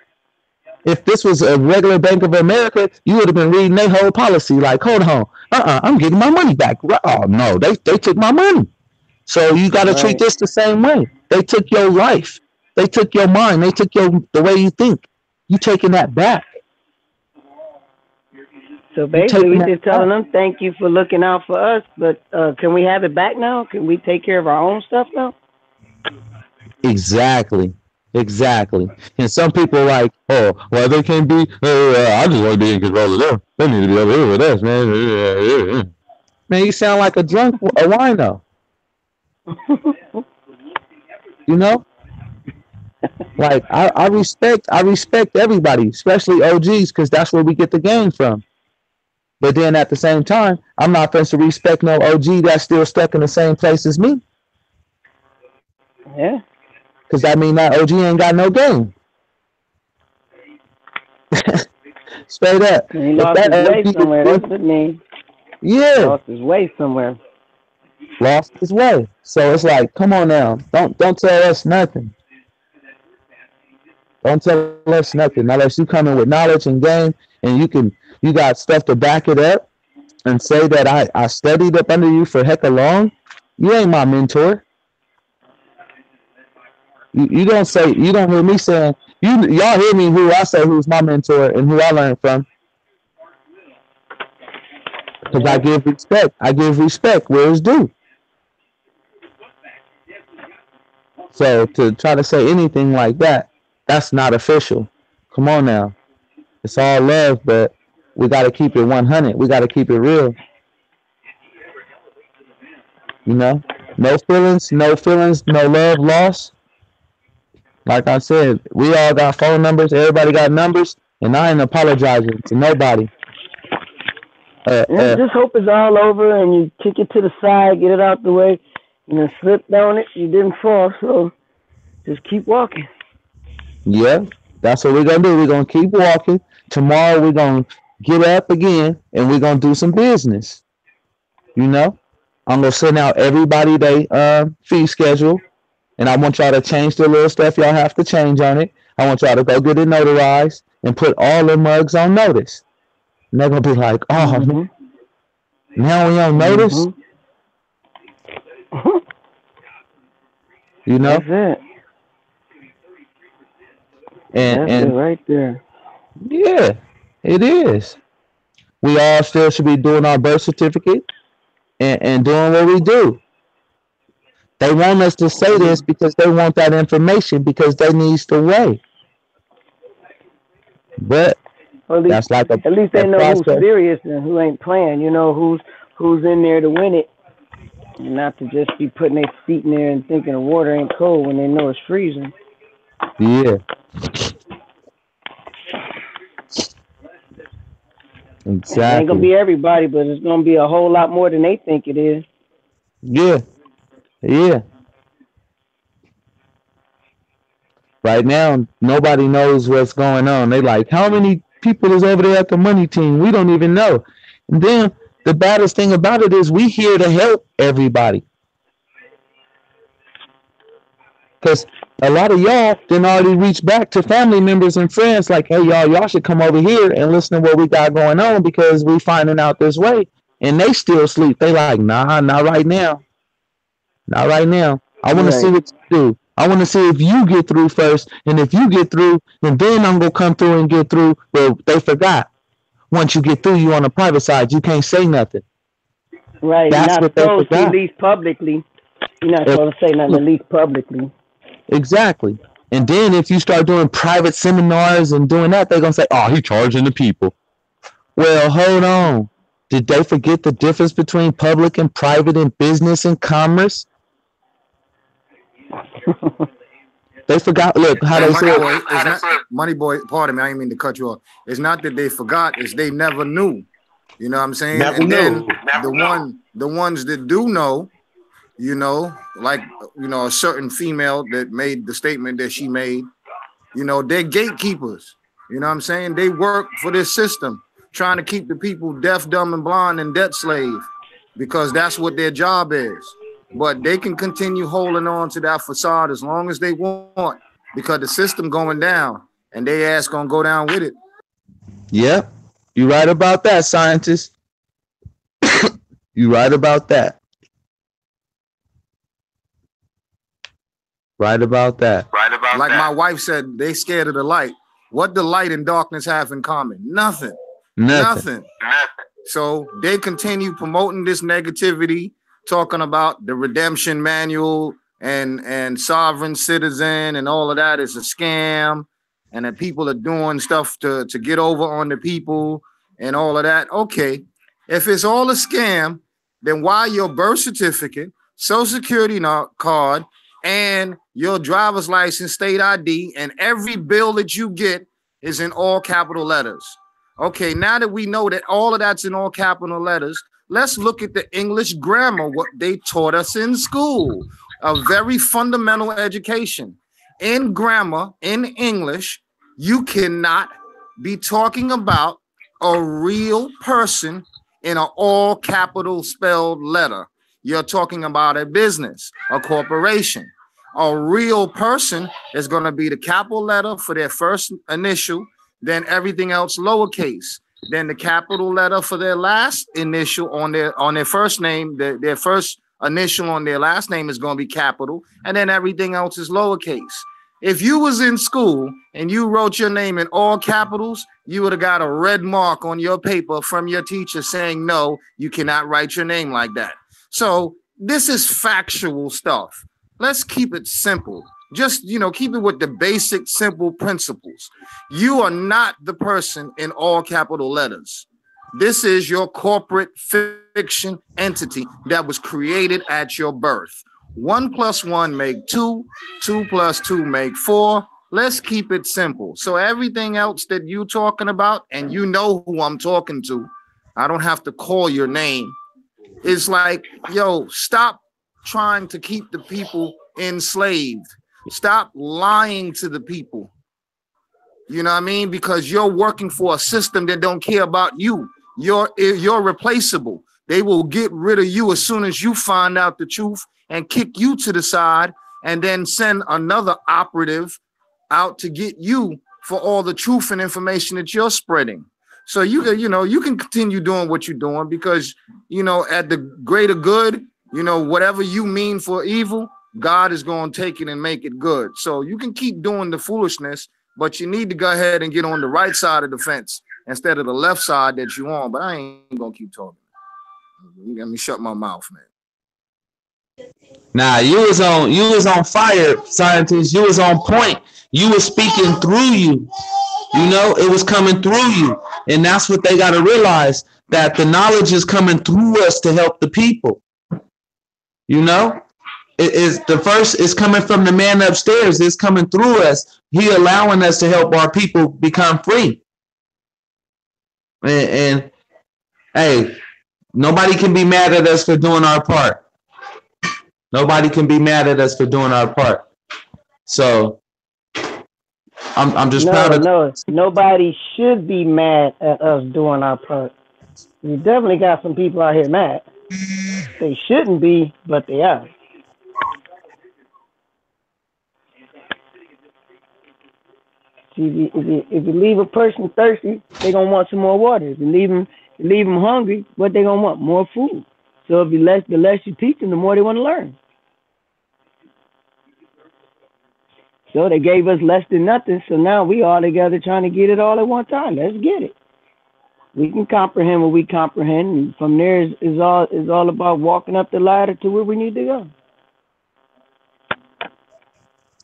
If this was a regular Bank of America, you would have been reading their whole policy like, hold on, I'm getting my money back. Oh, no, they took my money. So you got to treat this the same way. They took your life. They took your mind. They took the way you think. You taking that back. So basically, we're just telling them, thank you for looking out for us, but can we have it back now? Can we take care of our own stuff now? Exactly. And some people are like, oh, well, they can't be, I just want to be in control of them. They need to be over here with us, man. Man, you sound like a wino. You know? Like, I respect everybody, especially OGs, because that's where we get the game from. But then at the same time, I'm not supposed to respect no OG that's still stuck in the same place as me. Yeah. Because that means that OG ain't got no game. Straight up. He lost his way somewhere. That's what it means. Yeah. He lost his way somewhere. Lost his way. So it's like, come on now. Don't tell us nothing. Don't tell us nothing unless you come in with knowledge and game, and you got stuff to back it up and say that I studied up under you for heck of long. You ain't my mentor. You don't hear me saying, y'all hear me who I say who's my mentor and who I learned from. Because I give respect. I give respect where it's due. So to try to say anything like that, that's not official. Come on now. It's all love, but we got to keep it 100. We got to keep it real. You know? No feelings, no love lost. Like I said, we all got phone numbers. Everybody got numbers. And I ain't apologizing to nobody. Just hope it's all over and you kick it to the side, get it out the way. You know, slipped on it. You didn't fall. So just keep walking. Yeah, that's what we're going to do. We're going to keep walking. Tomorrow we're going to get up again and we're going to do some business. You know? I'm going to send out everybody their fee schedule. And I want y'all to change the little stuff y'all have to change on it. I want y'all to go get it notarized and put all the mugs on notice. And they're going to be like, oh, now we on notice? You know? That's it. That's it right there. Yeah, it is. We all still should be doing our birth certificate and doing what we do. They want us to say this because they want that information because they needs the way. But Well, that's like at least a they know who's process. serious and who ain't playing. You know who's in there to win it, and not to just be putting their feet in there and thinking the water ain't cold when they know it's freezing. Yeah. Exactly. It ain't gonna be everybody, but it's gonna be a whole lot more than they think it is. Yeah. Yeah. Right now, nobody knows what's going on. They like, how many people is over there at the money team? We don't even know. And then the baddest thing about it is we here to help everybody. Because a lot of y'all didn't already reach back to family members and friends like, hey, y'all should come over here and listen to what we got going on because we finding out this way. And they still sleep. They like, nah, not right now. Not right now. I want to see what you do. I want to see if you get through first. And if you get through, and then I'm going to come through and get through. But they forgot. Once you get through, you on the private side. You can't say nothing. Right. That's You're not what they supposed to, forgot. at least publicly. You're not supposed to say nothing, at least publicly. Exactly. And then if you start doing private seminars and doing that, they're going to say, oh, he charging the people. Well, hold on. Did they forget the difference between public and private and business and commerce? They forgot. Look how they said. Money boy, pardon me, I didn't mean to cut you off. It's not that they forgot; it's they never knew. You know what I'm saying? Never and knew. then the ones that do know, you know, like a certain female that made the statement that she made. You know, they're gatekeepers. You know what I'm saying? They work for this system, trying to keep the people deaf, dumb, and blind and debt slave, because that's what their job is. But they can continue holding on to that facade as long as they want, because the system going down and they ass gonna go down with it. Yep, you right about that, scientist. You right about that. Right about that. Like my wife said, they scared of the light. What do light and darkness have in common? Nothing. So they continue promoting this negativity, talking about the redemption manual and sovereign citizen and all of that is a scam, and that people are doing stuff to get over on the people and all of that. Okay, if it's all a scam, then why your birth certificate, social security card, and your driver's license, state ID, and every bill that you get is in all capital letters? Okay, now that we know that all of that's in all capital letters, let's look at the English grammar, what they taught us in school, a very fundamental education. In grammar, in English, you cannot be talking about a real person in an all capital spelled letter. You're talking about a business, a corporation. A real person is going to be the capital letter for their first initial, then everything else lowercase. Then the capital letter for their last initial on their first name, their first initial on their last name is going to be capital, and then everything else is lowercase. If you was in school and you wrote your name in all capitals, you would have got a red mark on your paper from your teacher saying, no, you cannot write your name like that. So this is factual stuff. Let's keep it simple. Just, keep it with the basic, simple principles. You are not the person in all capital letters. This is your corporate fiction entity that was created at your birth. 1 + 1 make 2, 2 + 2 make 4. Let's keep it simple. So everything else that you talking about, and you know who I'm talking to, I don't have to call your name. It's like, yo, stop trying to keep the people enslaved. Stop lying to the people. You know what I mean? Because you're working for a system that don't care about you. You're replaceable. They will get rid of you as soon as you find out the truth and kick you to the side, and then send another operative out to get you for all the truth and information that you're spreading. So you can continue doing what you're doing because, at the greater good, you know, whatever you mean for evil, God is going to take it and make it good. So you can keep doing the foolishness, but you need to go ahead and get on the right side of the fence instead of the left side that you on. But I ain't going to keep talking. Let me shut my mouth, man. Nah, you was on fire, scientist. You was on point. You was speaking through you. You know, it was coming through you. And that's what they got to realize, that the knowledge is coming through us to help the people. You know, it is the first is coming from the man upstairs. It's coming through us. He allowing us to help our people become free. And hey, nobody can be mad at us for doing our part. Nobody can be mad at us for doing our part. So I'm just proud of. No, nobody should be mad at us doing our part. We definitely got some people out here mad. They shouldn't be, but they are. See, if you leave a person thirsty, they're gonna want some more water. If you leave them hungry, what they gonna want? More food. So if the less you teach them, the more they want to learn. So they gave us less than nothing. So now we all together trying to get it all at one time. Let's get it. We can comprehend what we comprehend, and from there is all about walking up the ladder to where we need to go.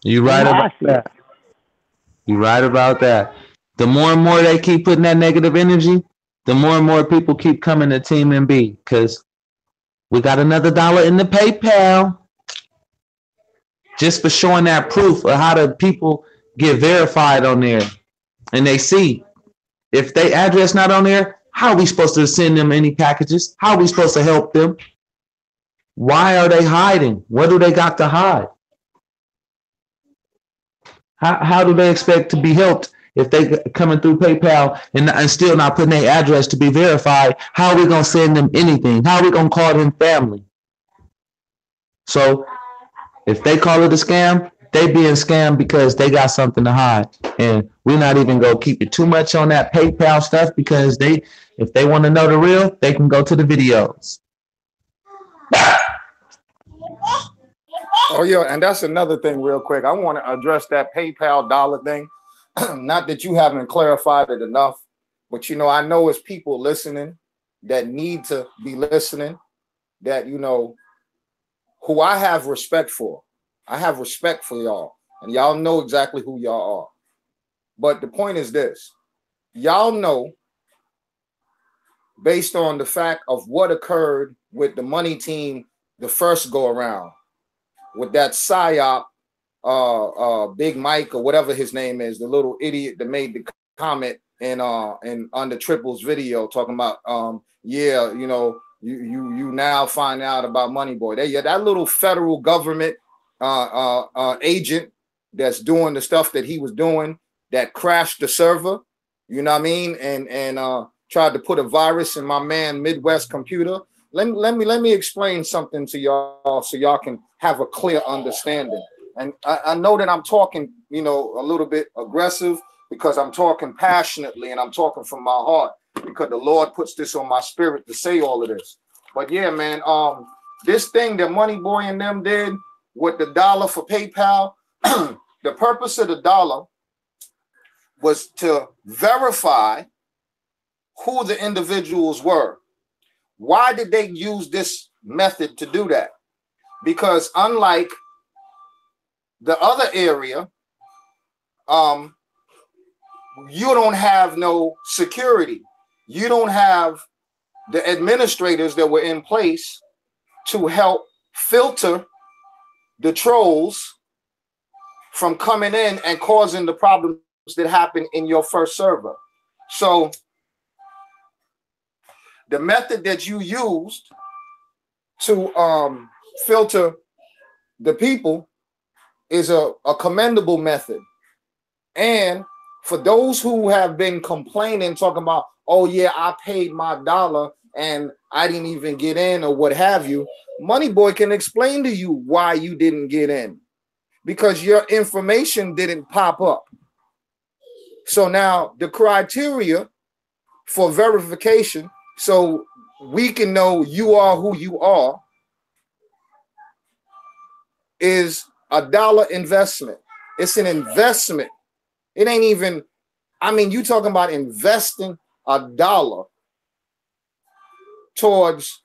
You right about that. You right about that. The more and more they keep putting that negative energy, the more and more people keep coming to Team MB, because we got another $1 in the PayPal just for showing that proof of how the people get verified on there. And they see if they address not on there, how are we supposed to send them any packages? How are we supposed to help them? Why are they hiding? What do they got to hide? How do they expect to be helped if they coming through PayPal and still not putting their address to be verified? How are we going to send them anything? How are we going to call them family? So if they call it a scam, they being scammed because they got something to hide. And we're not even going to keep it too much on that PayPal stuff, because if they want to know the real, they can go to the videos. Oh, yeah, and that's another thing real quick. I want to address that PayPal dollar thing. Not that you haven't clarified it enough, but, you know, I know it's people listening that need to be listening, that, you know, who I have respect for. I have respect for y'all, and y'all know exactly who y'all are. But the point is this. Y'all know, based on the fact of what occurred with the money team the first go around, with that psyop, Big Mike or whatever his name is, the little idiot that made the comment in under Triple's video talking about yeah, you know, you now find out about Money Boy. That little federal government agent that's doing the stuff that he was doing, that crashed the server, you know what I mean, and tried to put a virus in my man Midwest computer. Let me explain something to y'all so y'all can have a clear understanding. And I know that I'm talking, you know, a little bit aggressive because I'm talking passionately and I'm talking from my heart, because the Lord puts this on my spirit to say all of this. But yeah, man, this thing that Money Boy and them did with the dollar for PayPal, the purpose of the dollar was to verify who the individuals were. Why did they use this method to do that? Because unlike the other area, you don't have no security. You don't have the administrators that were in place to help filter the trolls from coming in and causing the problems that happen in your first server. So the method that you used to filter the people is a commendable method. And for those who have been complaining, talking about, oh yeah, I paid my dollar and I didn't even get in or what have you, Money Boy can explain to you why you didn't get in. Because your information didn't pop up. So now the criteria for verification, so we can know you are who you are, is a dollar investment. It's an investment. It ain't even, I mean, you talking about investing a dollar towards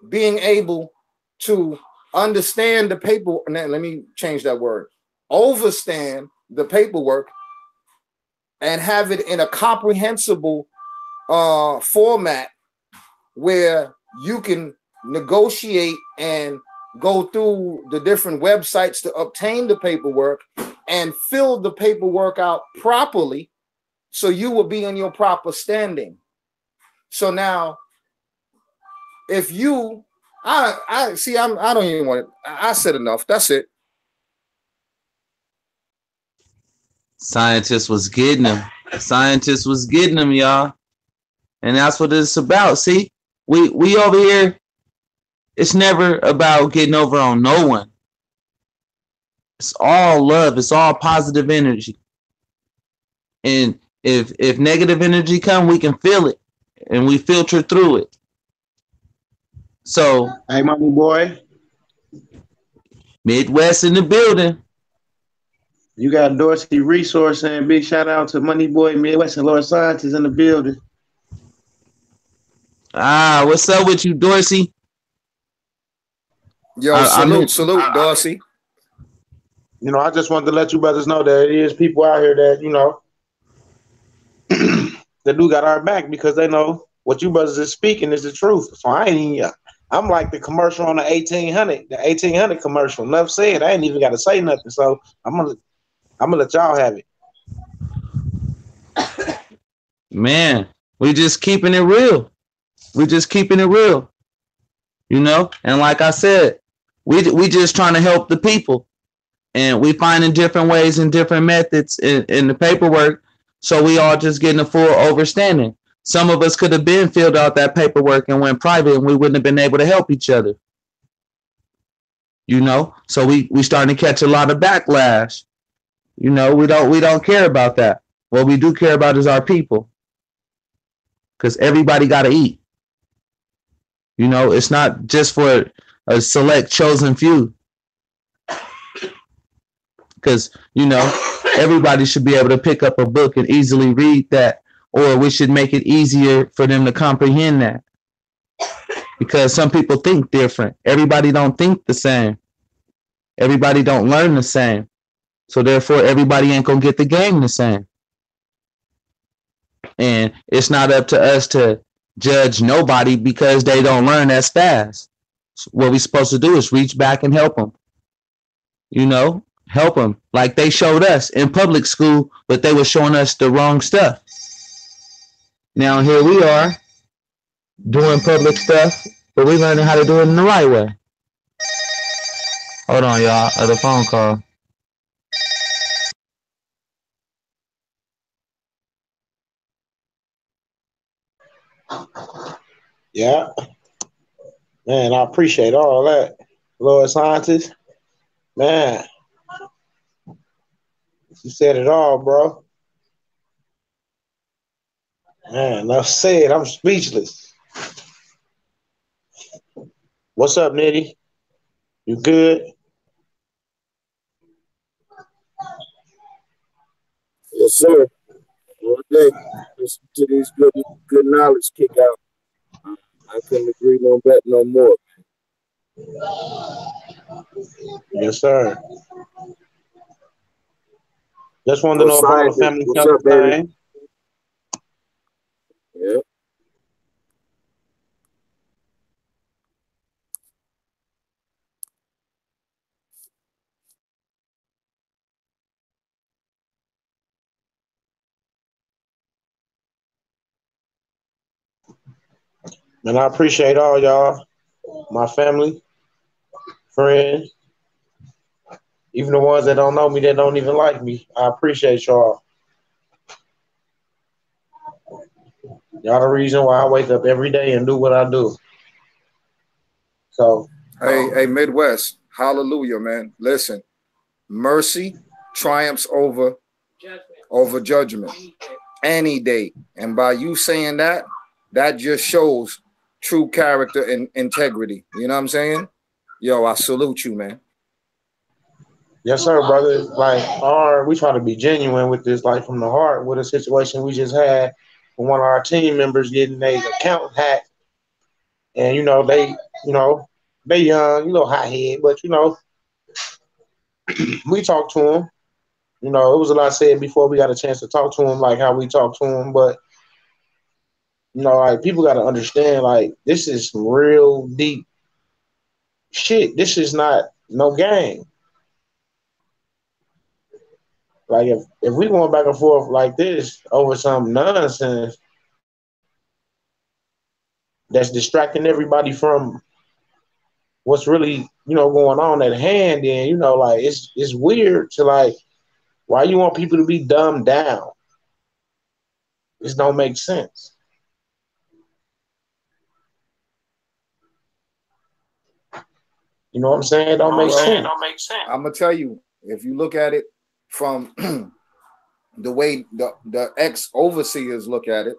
being able to understand the paper. Let me change that word. Overstand the paperwork and have it in a comprehensible format where you can negotiate and go through the different websites to obtain the paperwork and fill the paperwork out properly so you will be in your proper standing. So now, if you, I see, I don't even want it. I said enough. That's it. Scientists was getting them. Scientists was getting them, y'all. And that's what it's about. See, we over here, it's never about getting over on no one. It's all love. It's all positive energy. And if negative energy come, we can feel it. And we filter through it. So, hey, mommy boy. Midwest in the building. You got Dorsey Resource, and big shout out to Money Boy Midwest and Lord Scientist in the building. Ah, what's up with you, Dorsey? Yo, salute, Dorsey. You know, I just wanted to let you brothers know that there is people out here that, you know, that do got our back because they know what you brothers is speaking is the truth. So I ain't even, I'm like the commercial on the 1800 commercial. Enough said. I ain't even got to say nothing. So I'm gonna let y'all have it. Man, we just keeping it real. We just keeping it real. You know? And like I said, we just trying to help the people. And we finding different ways and different methods in the paperwork. So we all just getting a full understanding. Some of us could have been filled out that paperwork and went private and we wouldn't have been able to help each other. You know? So we starting to catch a lot of backlash. You know, we don't care about that. What we do care about is our people. Because everybody got to eat. You know, it's not just for a select chosen few. Because, you know, everybody should be able to pick up a book and easily read that. Or we should make it easier for them to comprehend that. Because some people think different. Everybody don't think the same. Everybody don't learn the same. So therefore, everybody ain't going to get the game the same. And it's not up to us to judge nobody because they don't learn as fast. So what we're supposed to do is reach back and help them. You know, help them like they showed us in public school, but they were showing us the wrong stuff. Now here we are doing public stuff, but we're learning how to do it in the right way. Hold on, y'all. Other phone call. Yeah. Man, I appreciate all that. Lord Scientist. Man. You said it all, bro. Man, enough said. I'm speechless. What's up, Nitty? You good? Yes, sir. All day. Listen to these good knowledge kick out. I couldn't agree no more. Yes, sir. Just wanted to know if all the family what's up, baby? Yeah. And I appreciate all y'all, my family, friends, even the ones that don't know me, that don't even like me. I appreciate y'all. Y'all the reason why I wake up every day and do what I do. So, hey, Midwest, hallelujah, man. Listen, mercy triumphs over judgment any day. And by you saying that, that just shows true character and integrity. You know what I'm saying? Yo, I salute you, man. Yes, sir, brother. Like, we try to be genuine with this, like from the heart, with a situation we just had with one of our team members getting their account hacked, and you know, they young, hot head, but we talked to him. It was a lot said before we got a chance to talk to him, like how we talked to him, but like people got to understand, like this is some real deep shit. This is not no game. Like if we going back and forth like this over some nonsense that's distracting everybody from what's really going on at hand, then like it's weird to like why you want people to be dumbed down. This don't make sense. You know what I'm saying? It don't make sense. I'm gonna tell you, if you look at it from the way the ex overseers look at it,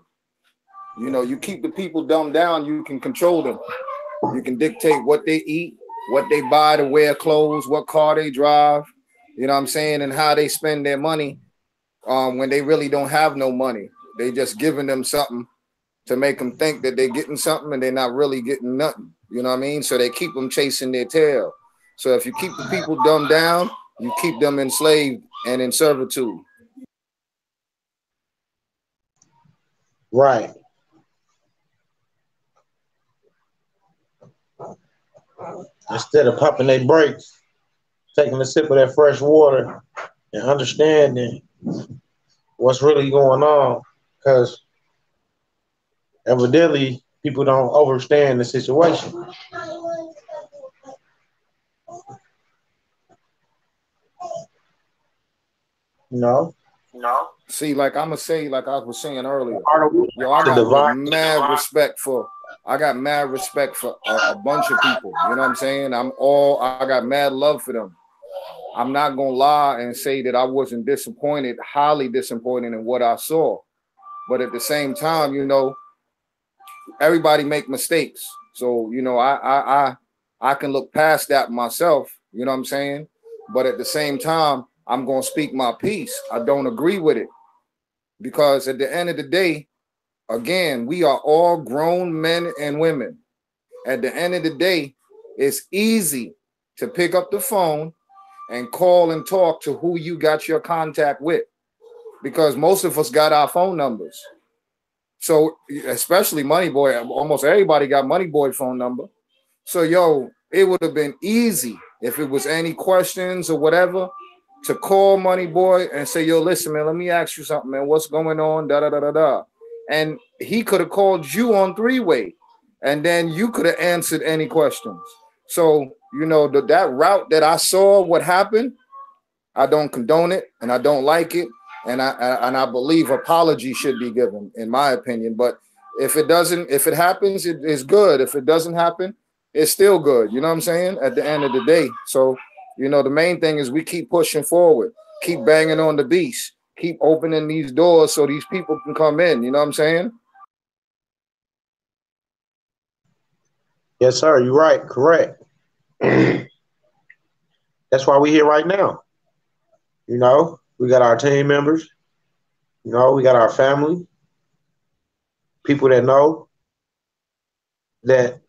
you keep the people dumbed down, you can control them. You can dictate what they eat, what they buy to wear clothes, what car they drive, you know what I'm saying, and how they spend their money when they really don't have no money. They just giving them something to make them think that they're getting something and they're not really getting nothing. You know what I mean? So they keep them chasing their tail. So if you keep the people dumbed down, you keep them enslaved and in servitude. Right. Instead of pumping their brakes, taking a sip of that fresh water and understanding what's really going on. Because evidently people don't understand the situation. No. See, like I'm gonna say, like I was saying earlier, yo, I got mad respect for a bunch of people. You know what I'm saying? I got mad love for them. I'm not gonna lie and say that I wasn't disappointed, highly disappointed in what I saw. But at the same time, everybody make mistakes. So, I can look past that myself, you know what I'm saying? But at the same time, I'm gonna speak my piece. I don't agree with it. Because at the end of the day, again, we are all grown men and women. At the end of the day, it's easy to pick up the phone and call and talk to who you got your contact with, because most of us got our phone numbers. So especially Money Boy, almost everybody got Money Boy phone number. So it would have been easy if it was any questions or whatever to call Money Boy and say, yo, listen, man, let me ask you something, man. What's going on? Da da da da da. And he could have called you on three-way, and then you could have answered any questions. So, that route that I saw what happened, I don't condone it and I don't like it. And I believe apology should be given, in my opinion. But if it happens, it is good. If it doesn't happen, it's still good. You know what I'm saying? At the end of the day. So, the main thing is we keep pushing forward, keep banging on the beast, keep opening these doors so these people can come in. You know what I'm saying? Yes, sir. You're right. Correct. That's why we're here right now. We got our team members. We got our family. People that know that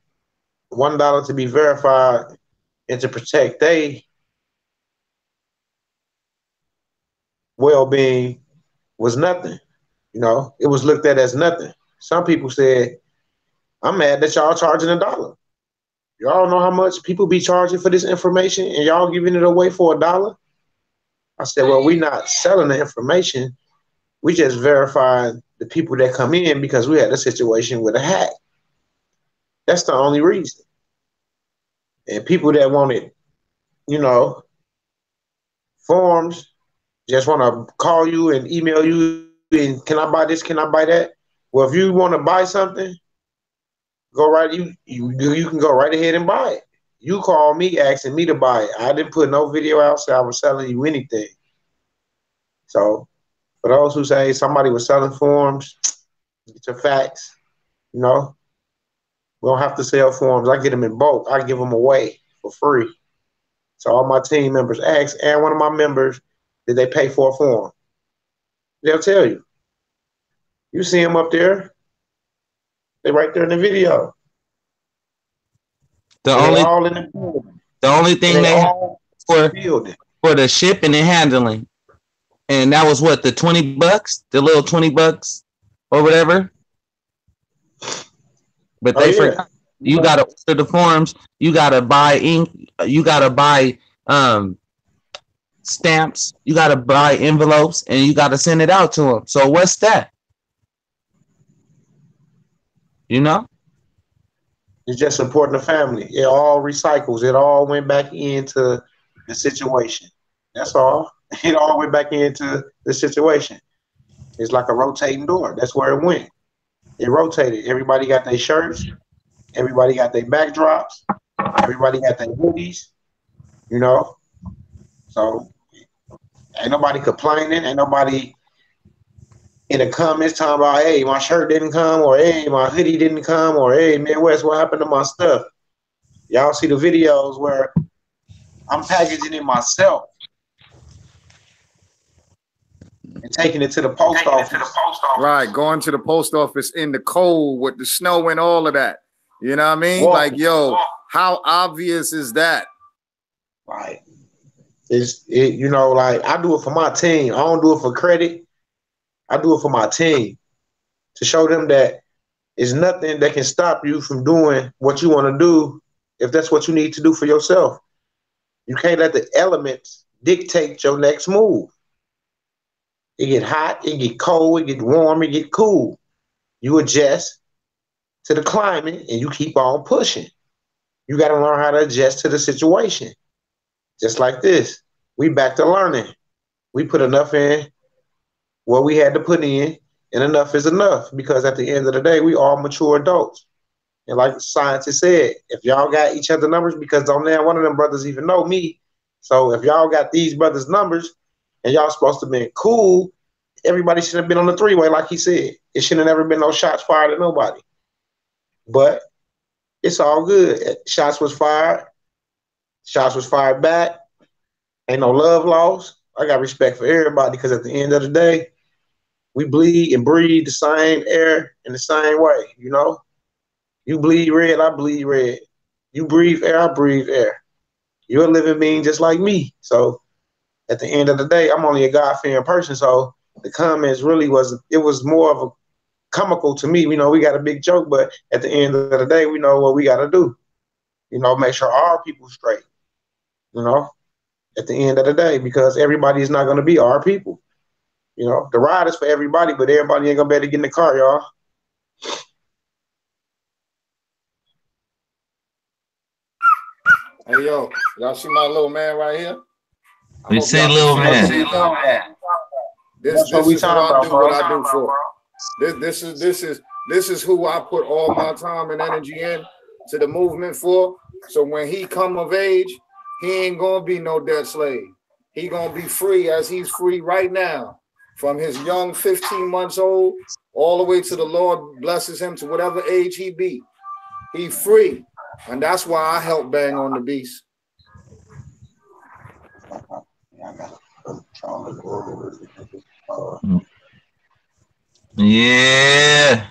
$1 to be verified and to protect their well-being was nothing. It was looked at as nothing. Some people said, I'm mad that y'all charging $1. Y'all know how much people be charging for this information and y'all giving it away for $1? I said, well, we not selling the information. We just verified the people that come in because we had a situation with a hack. That's the only reason. And people that wanted, forms, just want to call you and email you and can I buy this? Can I buy that? Well, if you want to buy something, go right. You can go right ahead and buy it. You call me asking me to buy it. I didn't put no video out, so I was selling you anything. So for those who say somebody was selling forms, it's a facts. We don't have to sell forms. I get them in bulk. I give them away for free. So all my team members ask, and one of my members, did they pay for a form? They'll tell you. You see them up there. They right there in the video. The And only they all in the building. the only thing And they had all for building. the shipping and handling, and that was what, the $20, the little $20 or whatever. But they forgot. You gotta order the forms. You gotta buy ink. You gotta buy stamps. You gotta buy envelopes, and you gotta send it out to them. So what's that? You know? It's just supporting the family. It all recycles. It all went back into the situation. That's all. It all went back into the situation. It's like a rotating door. That's where it went. It rotated. Everybody got their shirts. Everybody got their backdrops. Everybody got their hoodies. You know? So ain't nobody complaining. Ain't nobody in the comments talking about, hey, my shirt didn't come, or hey, my hoodie didn't come, or hey, Midwest, what happened to my stuff? Y'all see the videos where I'm packaging it myself and taking it to the post office. Right, going to the post office in the cold with the snow and all of that. You know what I mean? Like, yo, how obvious is that? Right. You know, like, I do it for my team. I don't do it for credit. I do it for my team to show them that there's nothing that can stop you from doing what you want to do if that's what you need to do for yourself. You can't let the elements dictate your next move. It get hot, it get cold, it get warm, it get cool. You adjust to the climate and you keep on pushing. You got to learn how to adjust to the situation. Just like this. We back to learning. We put enough in what we had to put in, and enough is enough, because at the end of the day, we all mature adults. And like scientists said, if y'all got each other numbers, because don't now one of them brothers even know me. So if y'all got these brothers' numbers and y'all supposed to be cool, everybody should have been on the three-way, like he said. It should have never been no shots fired at nobody. But it's all good. Shots was fired. Shots was fired back. Ain't no love lost. I got respect for everybody, because at the end of the day, we bleed and breathe the same air in the same way, you know? You bleed red, I bleed red. You breathe air, I breathe air. You're a living being just like me. So at the end of the day, I'm only a God-fearing person. So the comments really was more of a comical to me. You know, we got a big joke, but at the end of the day, we know what we got to do. You know, make sure our people straight, you know, at the end of the day, because everybody is not going to be our people. You know, the ride is for everybody, but everybody ain't going to be able to get in the car, y'all. Hey, yo, y'all see my little man right here? We see little man. This is what I do, what I do for. This is who I put all my time and energy in to the movement for. So when he come of age, he ain't gonna be no dead slave. He gonna be free as he's free right now, from his young 15 months old all the way to the Lord blesses him to whatever age he be. He free, and that's why I help bang on the beast. Yeah,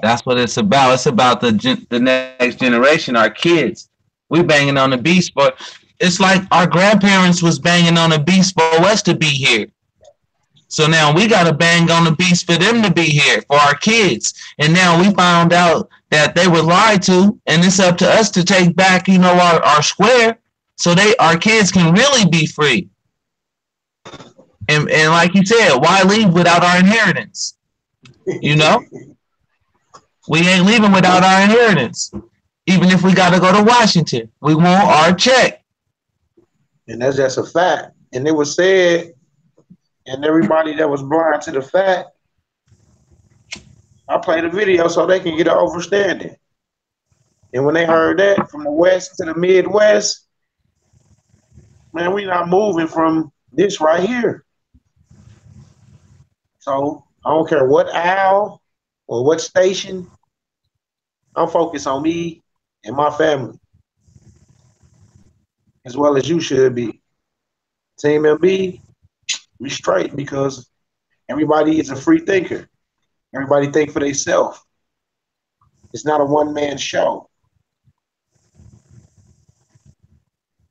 that's what it's about. It's about the next generation, our kids. We banging on the beast, but it's like our grandparents was banging on the beast for us to be here. So now we got to bang on the beast for them to be here, for our kids. And now we found out that they were lied to, and it's up to us to take back, you know, our square, so our kids can really be free. And like you said, why leave without our inheritance? You know? We ain't leaving without our inheritance. Even if we got to go to Washington, we want our check. And that's just a fact. And it was said, and everybody that was blind to the fact, I played a video so they can get an understanding. And when they heard that from the West to the Midwest, man, we not moving from this right here. So I don't care what aisle or what station, I'm focused on me and my family. as well as you should be. Team MB, we straight because everybody is a free thinker. Everybody think for themselves. It's not a one-man show.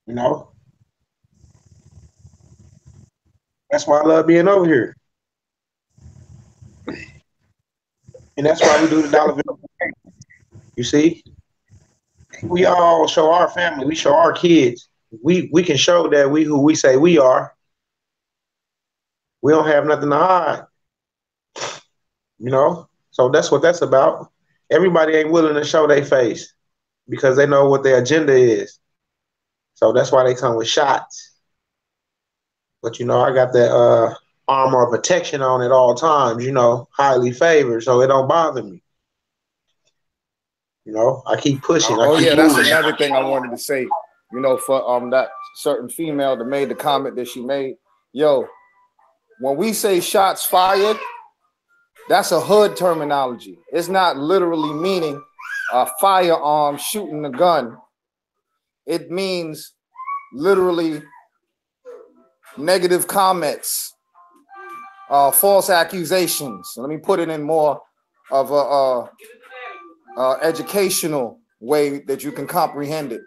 You know? That's why I love being over here. And that's why we do the dollar bill. You see? We all show our family. We show our kids. We can show that we who we say we are. We don't have nothing to hide. You know? So that's what that's about. Everybody ain't willing to show their face because they know what their agenda is. So that's why they come with shots. But you know, I got that armor of protection on at all times, you know, highly favored, so it don't bother me. You know, I keep pushing. Oh yeah, that's another thing I wanted to say. You know, for that certain female that made the comment that she made, yo, when we say shots fired, that's a hood terminology. It's not literally meaning a firearm shooting a gun. It means literally negative comments, false accusations. Let me put it in more of a educational way that you can comprehend it.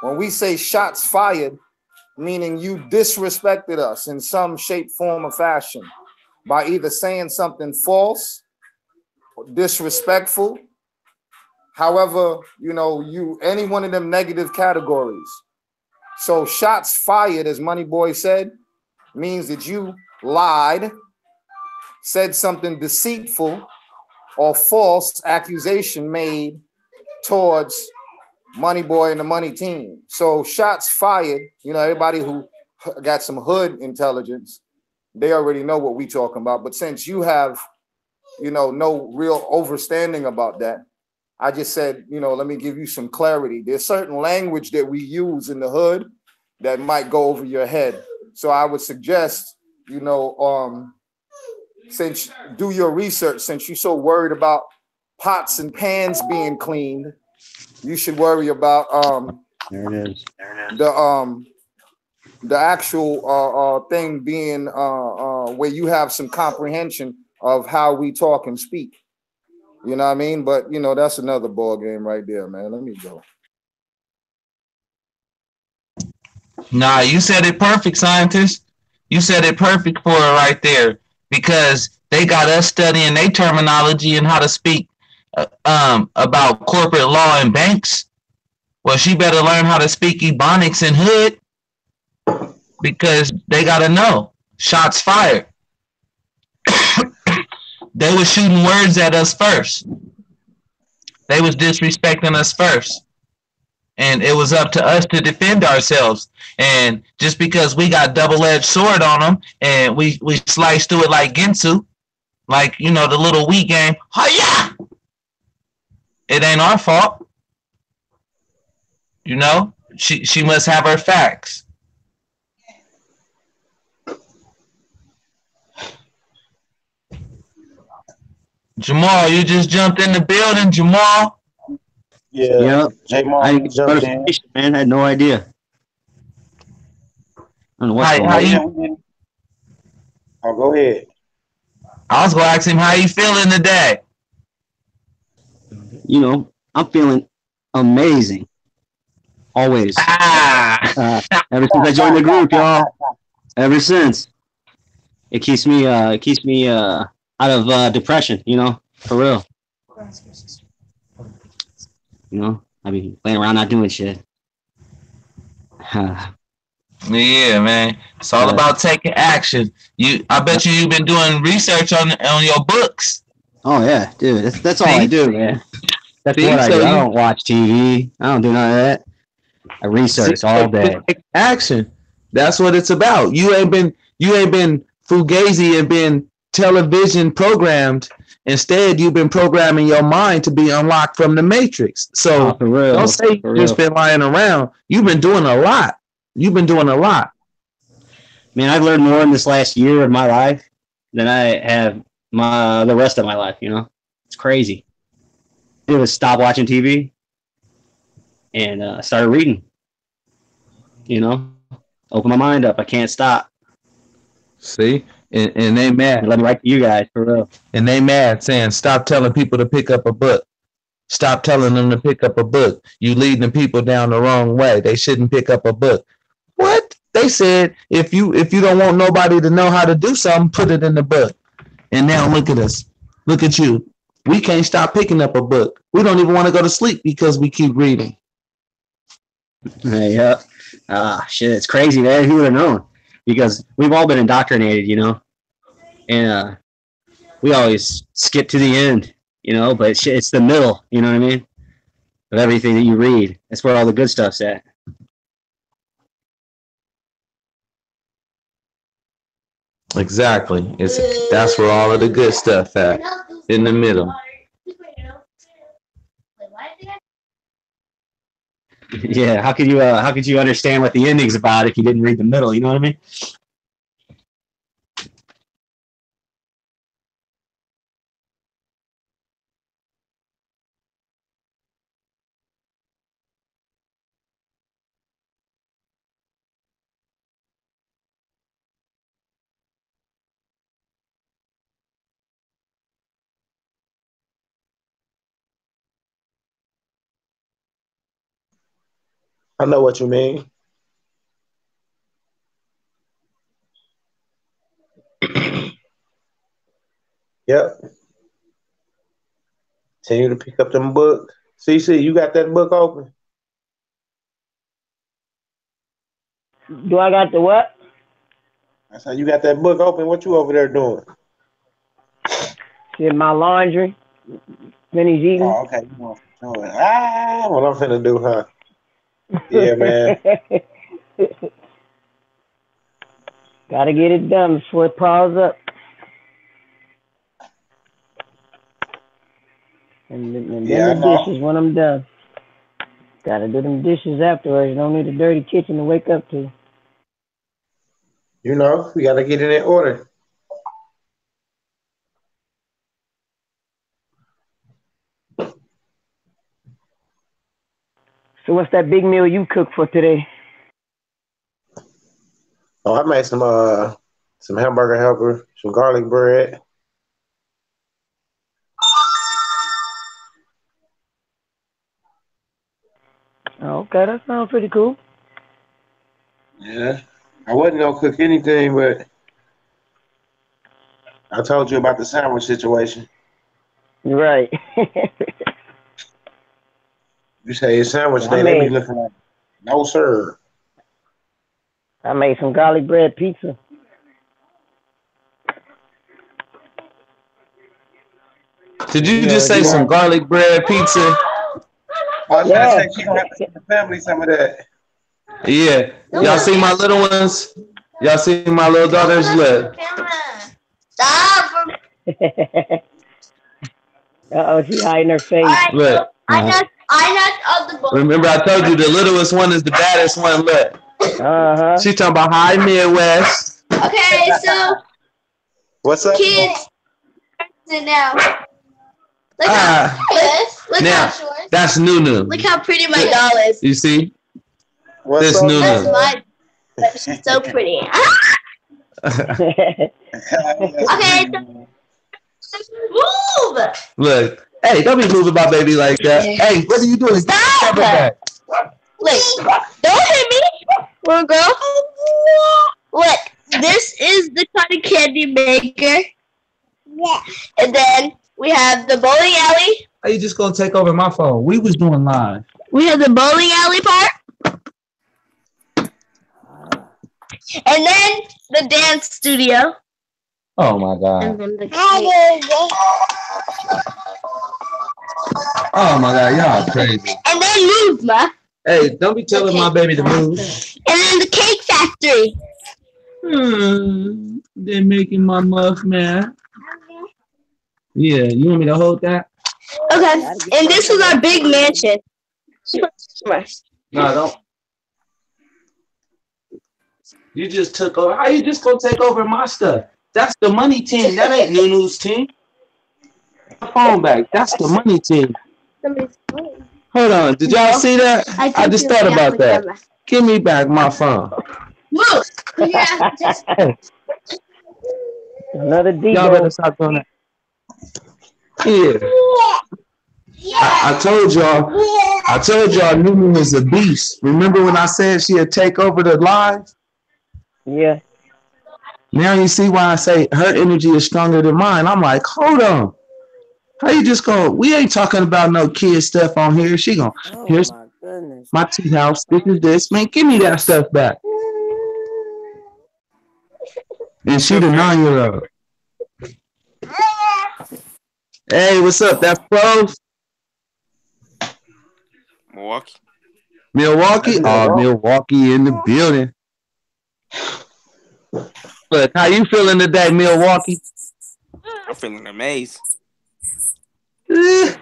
When we say shots fired, meaning you disrespected us in some shape, form, or fashion by either saying something false, or disrespectful, however, you know, any one of them negative categories. So shots fired, as Money Boy said, means that you lied, said something deceitful or false accusation made towards Money Boy and the Money Team. So shots fired, you know, everybody who got some hood intelligence, they already know what we talking about. But since you have, you know, no real overstanding about that, I just said, you know, let me give you some clarity. There's certain language that we use in the hood that might go over your head. So I would suggest, you know, since do your research, since you're so worried about pots and pans being cleaned, you should worry about the actual thing being where you have some comprehension of how we talk and speak. You know what I mean? But you know, that's another ball game right there, man. Let me go. Nah, you said it perfect, scientist. You said it perfect for her right there because they got us studying their terminology and how to speak about corporate law and banks. Well, she better learn how to speak Ebonics and hood because they got to know. Shots fired. They was shooting words at us first. They was disrespecting us first. And it was up to us to defend ourselves. And just because we got double-edged sword on them and we sliced through it like Ginsu, like, you know, the little Wii game, hi-ya! It ain't our fault. You know, she must have her facts. Jamal, you just jumped in the building, Jamal. Yeah, I didn't get notification, man. I had no idea. I don't know what's going on. Oh, go ahead. I was going to ask him how you feeling today. You know, I'm feeling amazing. Always. Ever since I joined the group, y'all. Ever since. It keeps me out of depression, you know, for real. You know, I be playing around not doing shit. Yeah, man. It's all about taking action. I bet you've been doing research on your books. Oh yeah, dude. That's all I do, man. That's what I do. I don't watch TV. I don't do none of that. I research all day. Action. That's what it's about. You ain't been fugazi and been television programmed. Instead, you've been programming your mind to be unlocked from the matrix. So don't say you've just been lying around. You've been doing a lot. Man, I've learned more in this last year of my life than I have the rest of my life, you know? It's crazy. It was stop watching TV and started reading. You know, open my mind up. I can't stop. See, and they mad. Let me write to you guys for real. And they mad saying, stop telling people to pick up a book. Stop telling them to pick up a book. You leading the people down the wrong way. They shouldn't pick up a book. What? They said if you don't want nobody to know how to do something, put it in the book. And now look at us. Look at you. We can't stop picking up a book. We don't even want to go to sleep because we keep reading. Yeah. Shit, it's crazy, man. Who would have known? Because we've all been indoctrinated, you know, and we always skip to the end, you know, but it's the middle, you know what I mean, of everything that you read. That's where all the good stuff's at. Exactly. That's where all of the good stuff at, in the middle. Yeah, how could you understand what the ending's about if you didn't read the middle? You know what I mean? I know what you mean. Yep. Continue to pick up them books. CC, you got that book open? Do I got the what? That's how you got that book open. What you over there doing? In my laundry. Then he's eating. Oh, okay. What I'm finna do, huh? Yeah, man. Gotta get it done before it piles up. And then the dishes when I'm done. Gotta do them dishes afterwards. You don't need a dirty kitchen to wake up to. You know, we gotta get it in order. So what's that big meal you cooked for today? Oh, I made some hamburger helper, some garlic bread. Oh, okay, that sounds pretty cool. Yeah. I wasn't gonna cook anything, but I told you about the sandwich situation. Right. You say it's sandwich day, they be looking like, no sir. I made some garlic bread pizza. Did you just say some garlic bread pizza? I was gonna say she gonna have to give the family some of that. Yeah. Y'all see my little ones? Y'all see my little daughters? Look. Stop. Uh-oh, she's hiding her face. Look. I knocked on the book. Remember I told you the littlest one is the baddest one. Look. Uh-huh. She's talking about hi Midwest. Okay, so what's up? Kids now. Look how short. That's Nunu. Look how pretty my doll is. You see? What's this up? Nunu. That's my she's so pretty. Okay, move. Look. Hey, don't be moving my baby like that. Hey, what are you doing? Stop. Look, don't hit me, little girl. Look, this is the cotton candy maker. Yeah. And then we have the bowling alley. How you just gonna take over my phone? We was doing live. We have the bowling alley part. And then the dance studio. Oh my God. And then the Oh my God, y'all crazy. And then move, ma. Hey, don't be telling my baby to move. And then the cake factory. They're making my muff, man. Yeah, you want me to hold that? Okay, and this is our big mansion. No, don't. You just took over. How you just gonna take over my stuff? That's the money team. That ain't Nunu's team. My phone back. That's the money team. Hold on. Did y'all see that? I just thought about that. Give me back my phone. Look. Yeah. Another Y'all better Debo. stop doing that. Yeah. I told y'all Nunu was a beast. Remember when I said she'd take over the live? Yeah. Now you see why I say her energy is stronger than mine. I'm like, hold on. How you just go? We ain't talking about no kid stuff on here. She going, here's my goodness. my tea house. This is this. Man, give me that stuff back. And she the 9-year-old. Hey, what's up? That's Pros? Milwaukee. Milwaukee? Oh, Milwaukee in the building. Look, how you feeling today, Milwaukee? I'm feeling amazed. And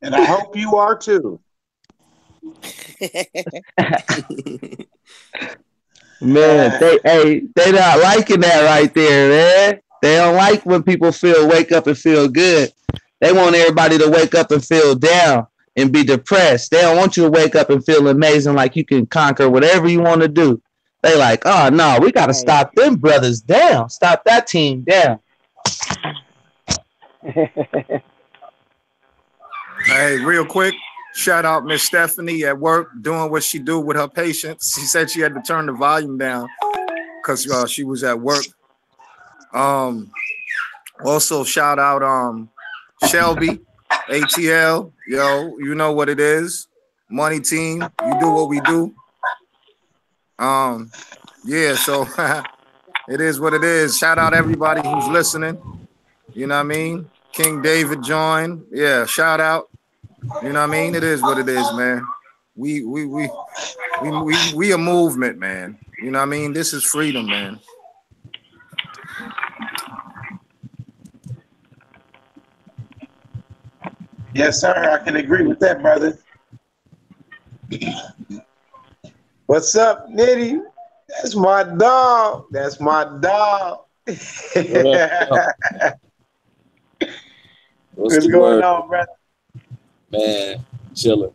I hope you are too. Man, they not liking that right there, man. They don't like when people wake up and feel good. They want everybody to wake up and feel down and be depressed. They don't want you to wake up and feel amazing, like you can conquer whatever you want to do. They like, oh no, we got to stop them brothers down. Stop that team down. Hey, real quick, shout out Miss Stephanie at work doing what she do with her patients. She said she had to turn the volume down because she was at work. Also shout out Shelby, ATL, yo, you know what it is. Money team, you do what we do. Yeah, so it is what it is. Shout out everybody who's listening. You know what I mean? King David joined. Yeah, shout out. You know what I mean? It is what it is, man. We a movement, man. You know what I mean? This is freedom, man. Yes, sir. I can agree with that, brother. What's up, Nitty? That's my dog. That's my dog. What's going on, brother? Man, chilling.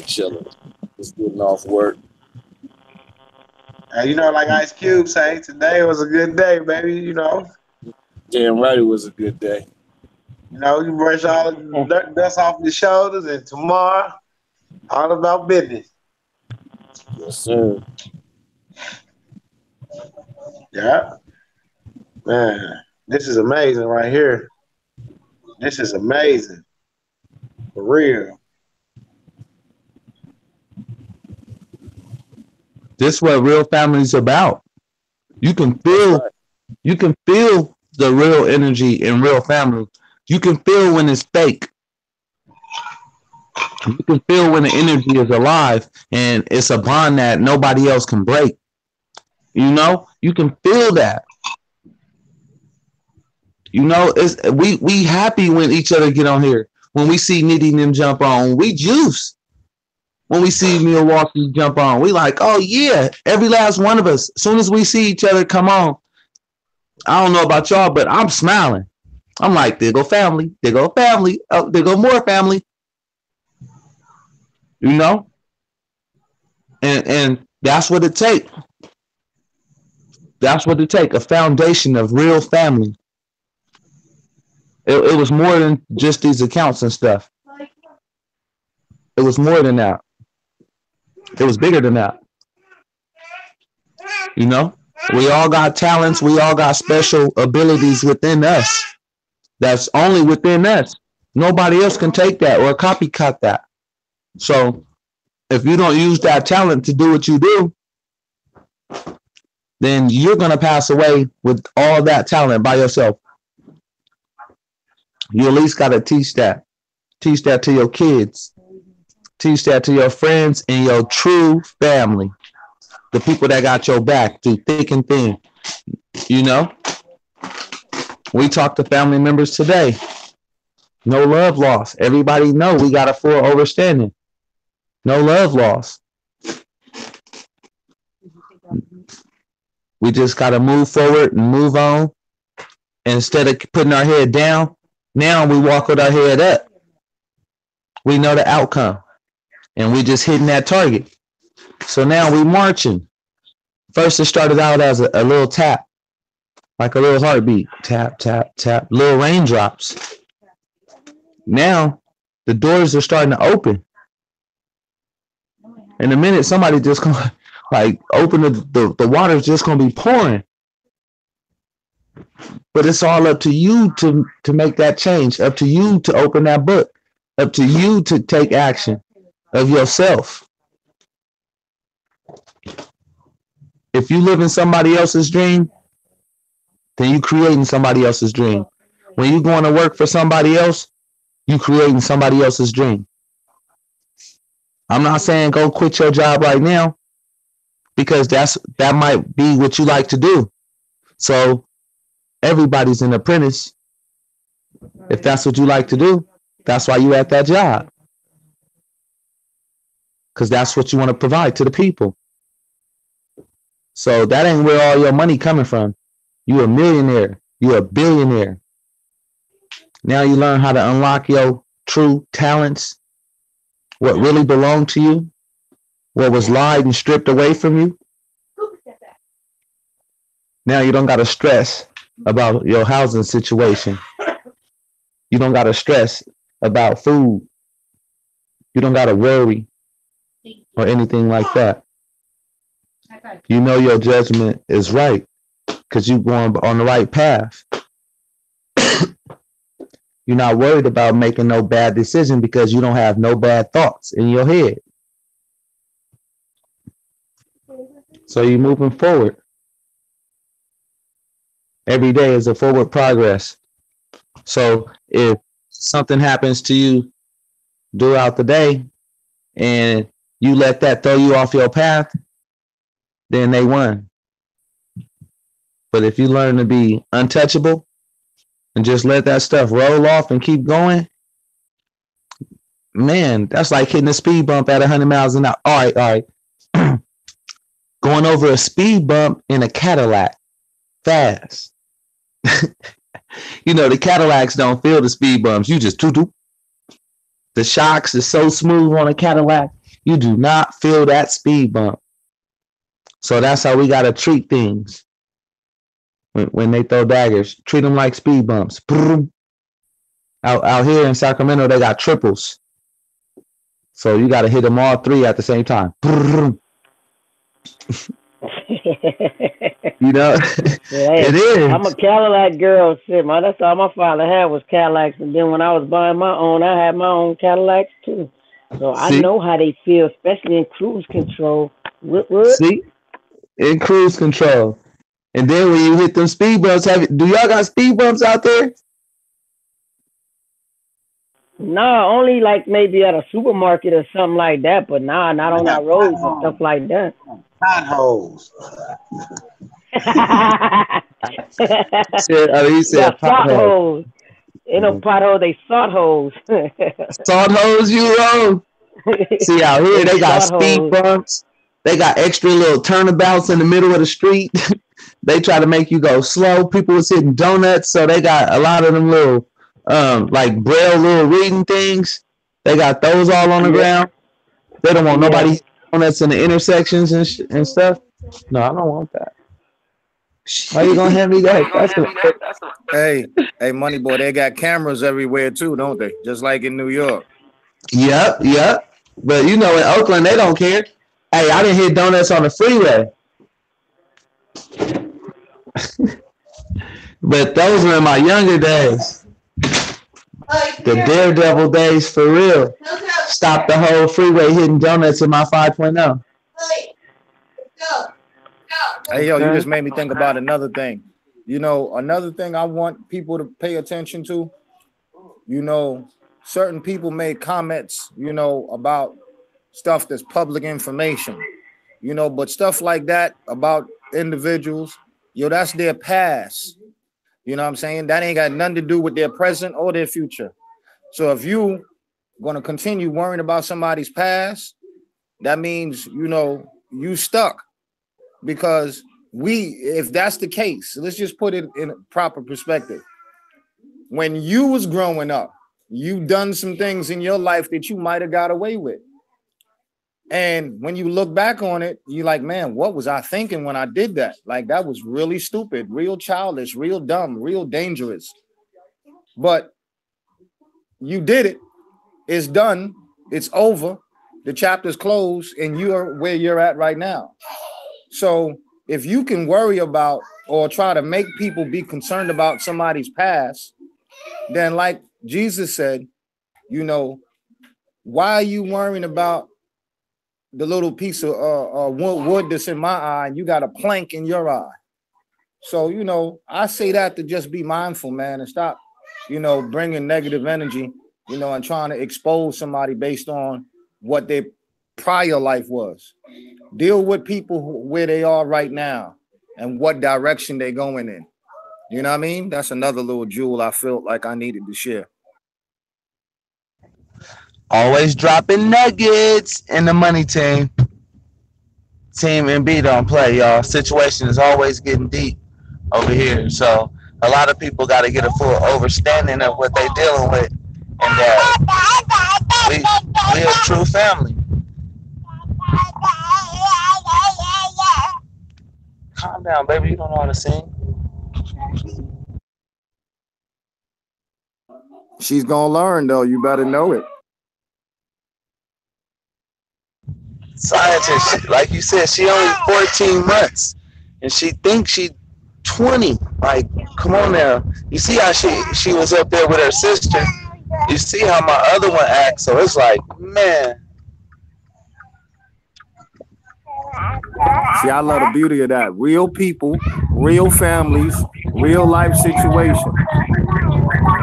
Just getting off work. You know, like Ice Cube say, today was a good day, baby. You know. Damn right, it was a good day. You know, you brush all the dust off your shoulders, and tomorrow, all about business. Yes, sir. Yeah. Man, this is amazing right here. This is amazing. For real. This is what real family's about. You can feel the real energy in real family. You can feel when it's fake. You can feel when the energy is alive and it's a bond that nobody else can break. You know, you can feel that. You know, we happy when each other get on here. When we see Nitty and them jump on, we juice. When we see Milwaukee jump on, we like, oh yeah, every last one of us. As soon as we see each other come on, I don't know about y'all, but I'm smiling. I'm like, there go family, there go family, oh, there go more family. You know? And that's what it takes. That's what it takes, a foundation of real family. It was more than just these accounts and stuff. It was more than that. It was bigger than that. You know? We all got talents. We all got special abilities within us. That's only within us. Nobody else can take that or copycat that. So if you don't use that talent to do what you do, then you're going to pass away with all that talent by yourself. You at least got to teach that. Teach that to your kids. Teach that to your friends and your true family. The people that got your back through thick and thin. You know? We talked to family members today. No love lost. Everybody know we got a full understanding. No love lost. We just got to move forward and move on. And instead of putting our head down, now we walk with our head up. We know the outcome. And we just hitting that target. So now we marching. First, it started out as a little tap, like a little heartbeat. Tap, tap, tap, little raindrops. Now, the doors are starting to open. In a minute, somebody just gonna like open the water's just gonna be pouring. But it's all up to you to make that change, up to you to open that book, up to you to take action of yourself. If you live in somebody else's dream, then you creating somebody else's dream. When you going to work for somebody else, you creating somebody else's dream. I'm not saying go quit your job right now, because that might be what you like to do. So everybody's an apprentice. If that's what you like to do, that's why you at that job. Because that's what you want to provide to the people. So that ain't where all your money coming from. You a millionaire. You a billionaire. Now you learn how to unlock your true talents, what really belonged to you, what was lied and stripped away from you. Now you don't got to stress about your housing situation. You don't got to stress about food. You don't got to worry or anything like that. You know your judgment is right because you're going on the right path. You're not worried about making no bad decision because you don't have no bad thoughts in your head. So you're moving forward. Every day is a forward progress. So if something happens to you throughout the day and you let that throw you off your path, then they won. But if you learn to be untouchable and just let that stuff roll off and keep going, man, that's like hitting a speed bump at 100 miles an hour. All right. Going over a speed bump in a Cadillac fast. You know, the Cadillacs don't feel the speed bumps. You just doo-doo. The shocks is so smooth on a Cadillac, you do not feel that speed bump. So that's how we got to treat things. When they throw daggers, treat them like speed bumps. Out here in Sacramento, they got triples. So you got to hit them all three at the same time. You know, hey, it is. I'm a Cadillac girl. Shit, that's all my father had was Cadillacs. And then when I was buying my own, I had my own Cadillacs too. So I know how they feel, especially in cruise control. See, in cruise control. And then when you hit them speed bumps, do y'all got speed bumps out there? Nah, only like maybe at a supermarket or something like that. But nah, not on our roads and stuff like that. Potholes. He said potholes. Ain't no pothole, they salt holes. Salt holes, you wrong. See, out here they got speed bumps. They got extra little turnabouts in the middle of the street. They try to make you go slow. People was hitting donuts, so they got a lot of them little like braille little reading things. They got those all on the ground. They don't want nobody donuts in the intersections and stuff. No, I don't want that. Why you gonna hand me that? Hey, Money Boy, they got cameras everywhere too, don't they? Just like in New York. Yep. But you know, in Oakland, they don't care. Hey, I didn't hit donuts on the freeway. But those were in my younger days. The daredevil days for real. Stopped the whole freeway hitting donuts in my 5.0. Hey, yo, you just made me think about another thing. You know, another thing I want people to pay attention to, you know, certain people made comments, you know, about stuff that's public information, you know, but stuff like that about individuals, yo, that's their past. You know what I'm saying? That ain't got nothing to do with their present or their future. So if you going to continue worrying about somebody's past, that means, you know, you stuck. Because if that's the case, let's just put it in a proper perspective. When you was growing up, you done some things in your life that you might have got away with. And when you look back on it, you're like, man, what was I thinking when I did that? Like, that was really stupid, real childish, real dumb, real dangerous. But you did it. It's done. It's over. The chapter's closed, and you're where you're at right now. So if you can worry about or try to make people be concerned about somebody's past, then like Jesus said, you know, why are you worrying about the little piece of wood that's in my eye and you got a plank in your eye? So, you know, I say that to just be mindful, man, and stop, you know, bringing negative energy, you know, and trying to expose somebody based on what their prior life was. Deal with people where they are right now and what direction they're going in. You know what I mean? That's another little jewel I felt like I needed to share. Always dropping nuggets in the money team. Team MB don't play, y'all. Situation is always getting deep over here. So a lot of people got to get a full understanding of what they're dealing with. And we a true family. Calm down, baby. You don't know how to sing. She's gonna learn, though. You better know it. Scientist, like you said, she only 14 months, and she thinks she 20. Like, come on now. You see how she was up there with her sister. You see how my other one acts. So it's like, man. See, I love the beauty of that. Real people, real families, real life situation.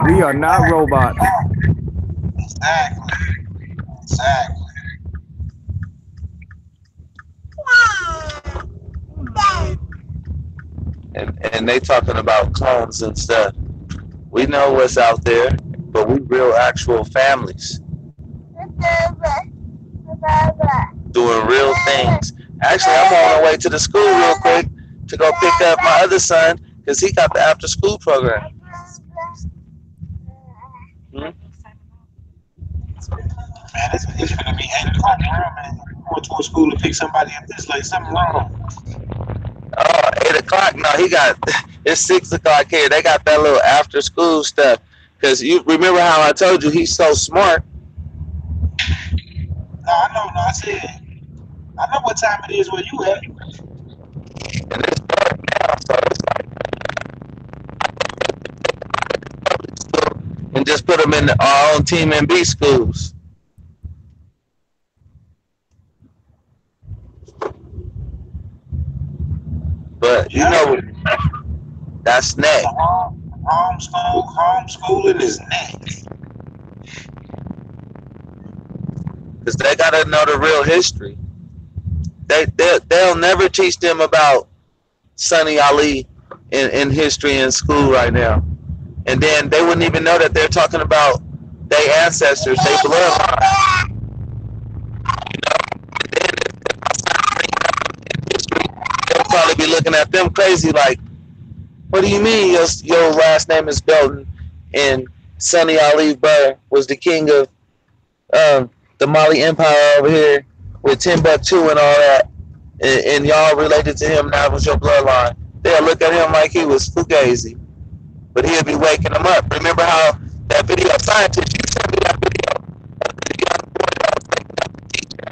We are not robots. Exactly. And they talking about clones and stuff. We know what's out there, but we real actual families. Doing real things. Actually, I'm on my way to the school real quick to go pick up my other son because he got the after school program. Man, it's gonna be 8 o'clock now, man. Going to a school to pick somebody up. There's like something wrong. 8 o'clock? No, it's 6 o'clock here. They got that little after school stuff. Because you remember how I told you he's so smart. No, I know. No, I know what time it is where you at. And it's dark now, so it's like, and just put them in our own Team MB schools. But you know, that's next. Homeschooling is next. Because they gotta know the real history. They'll never teach them about Sonny Ali in history in school right now. And then they wouldn't even know that they're talking about their ancestors, their bloodline. You know, and then if my son bring up in history, they'll probably be looking at them crazy like, what do you mean your last name is Belton and Sonny Ali brother was the king of the Mali Empire over here with Timbuktu and all that, and y'all related to him, that was your bloodline. They'll look at him like he was fugazi, but he'll be waking them up. Remember how that video of scientist, you sent me that video of the young boy that was waking up the teacher.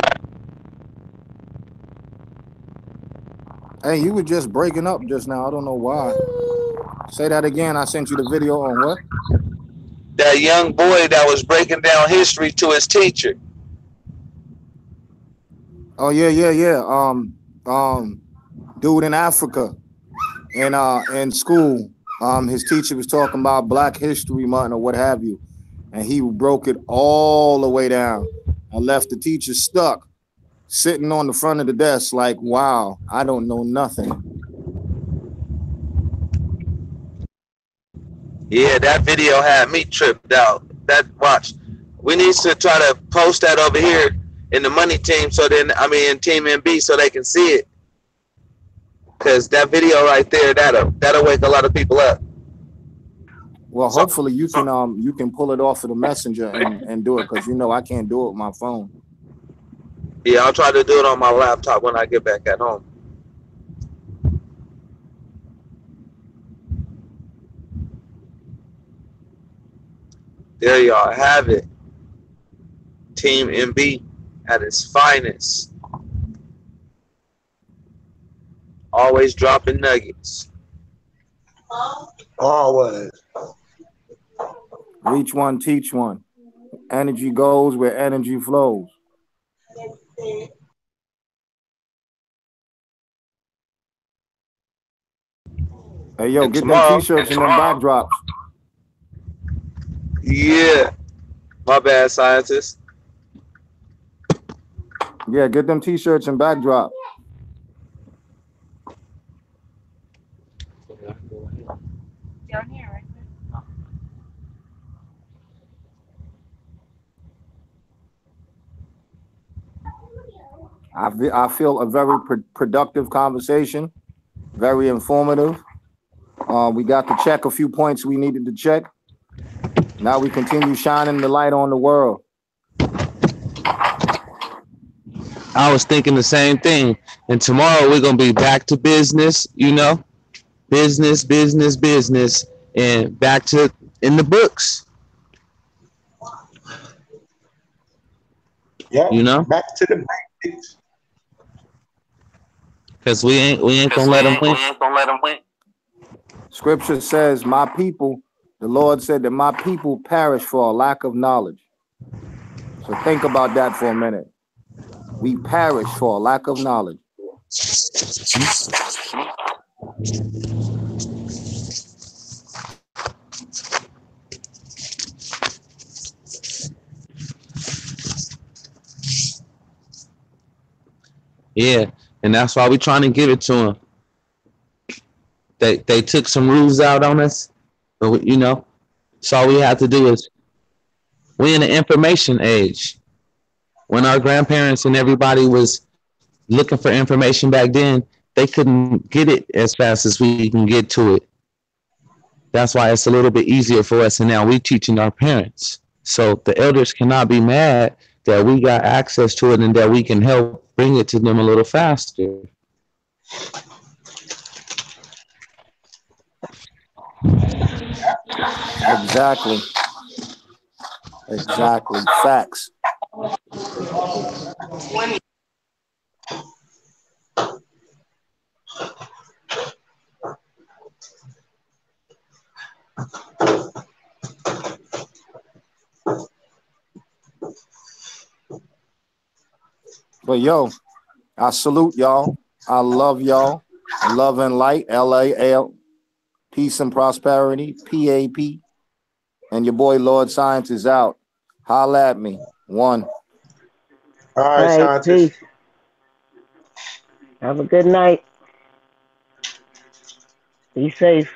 Hey, you were just breaking up just now. I don't know why. Say that again. I sent you the video on what? That young boy that was breaking down history to his teacher. Oh yeah. Dude in Africa, in school, his teacher was talking about Black History Month or what have you, and he broke it all the way down and left the teacher stuck, sitting on the front of the desk like, wow, I don't know nothing. Yeah, that video had me tripped out. Watch. We need to try to post that over here in the money team, in Team MB, so they can see it. Because that video right there, that'll wake a lot of people up. Well, hopefully you can pull it off of the messenger and do it, because I can't do it with my phone. Yeah, I'll try to do it on my laptop when I get back at home. There y'all have it. Team MB at its finest. Always dropping nuggets. Always. Reach one, teach one. Energy goes where energy flows. Hey, yo, And get tomorrow, them t-shirts and them backdrops. Yeah. My bad, scientist. Yeah, get them t-shirts and backdrops. Down here, right? I feel a very productive conversation, very informative. We got to check a few points we needed to check. Now we continue shining the light on the world. I was thinking the same thing. And tomorrow we're gonna be back to business, you know, business, and back to in the books. Yep. You know, Back to the basics. because we ain't gonna let them win. Scripture says, my people, the Lord said that my people perish for a lack of knowledge. So think about that for a minute. We perish for a lack of knowledge. Yeah, and that's why we trying to give it to them. They took some rules out on us, but you know, so all we have to do is we in the information age. When our grandparents and everybody was looking for information back then, they couldn't get it as fast as we can get to it. That's why it's a little bit easier for us, and now we teaching our parents. So the elders cannot be mad that we got access to it and that we can help bring it to them a little faster. Exactly. Exactly. Facts. But yo, I salute y'all. I love y'all. Love and light. LAL. Peace and prosperity. PAP. And your boy Lord Science is out. Holla at me. One. All All right, right, scientists. peace. Have a good night. Be safe.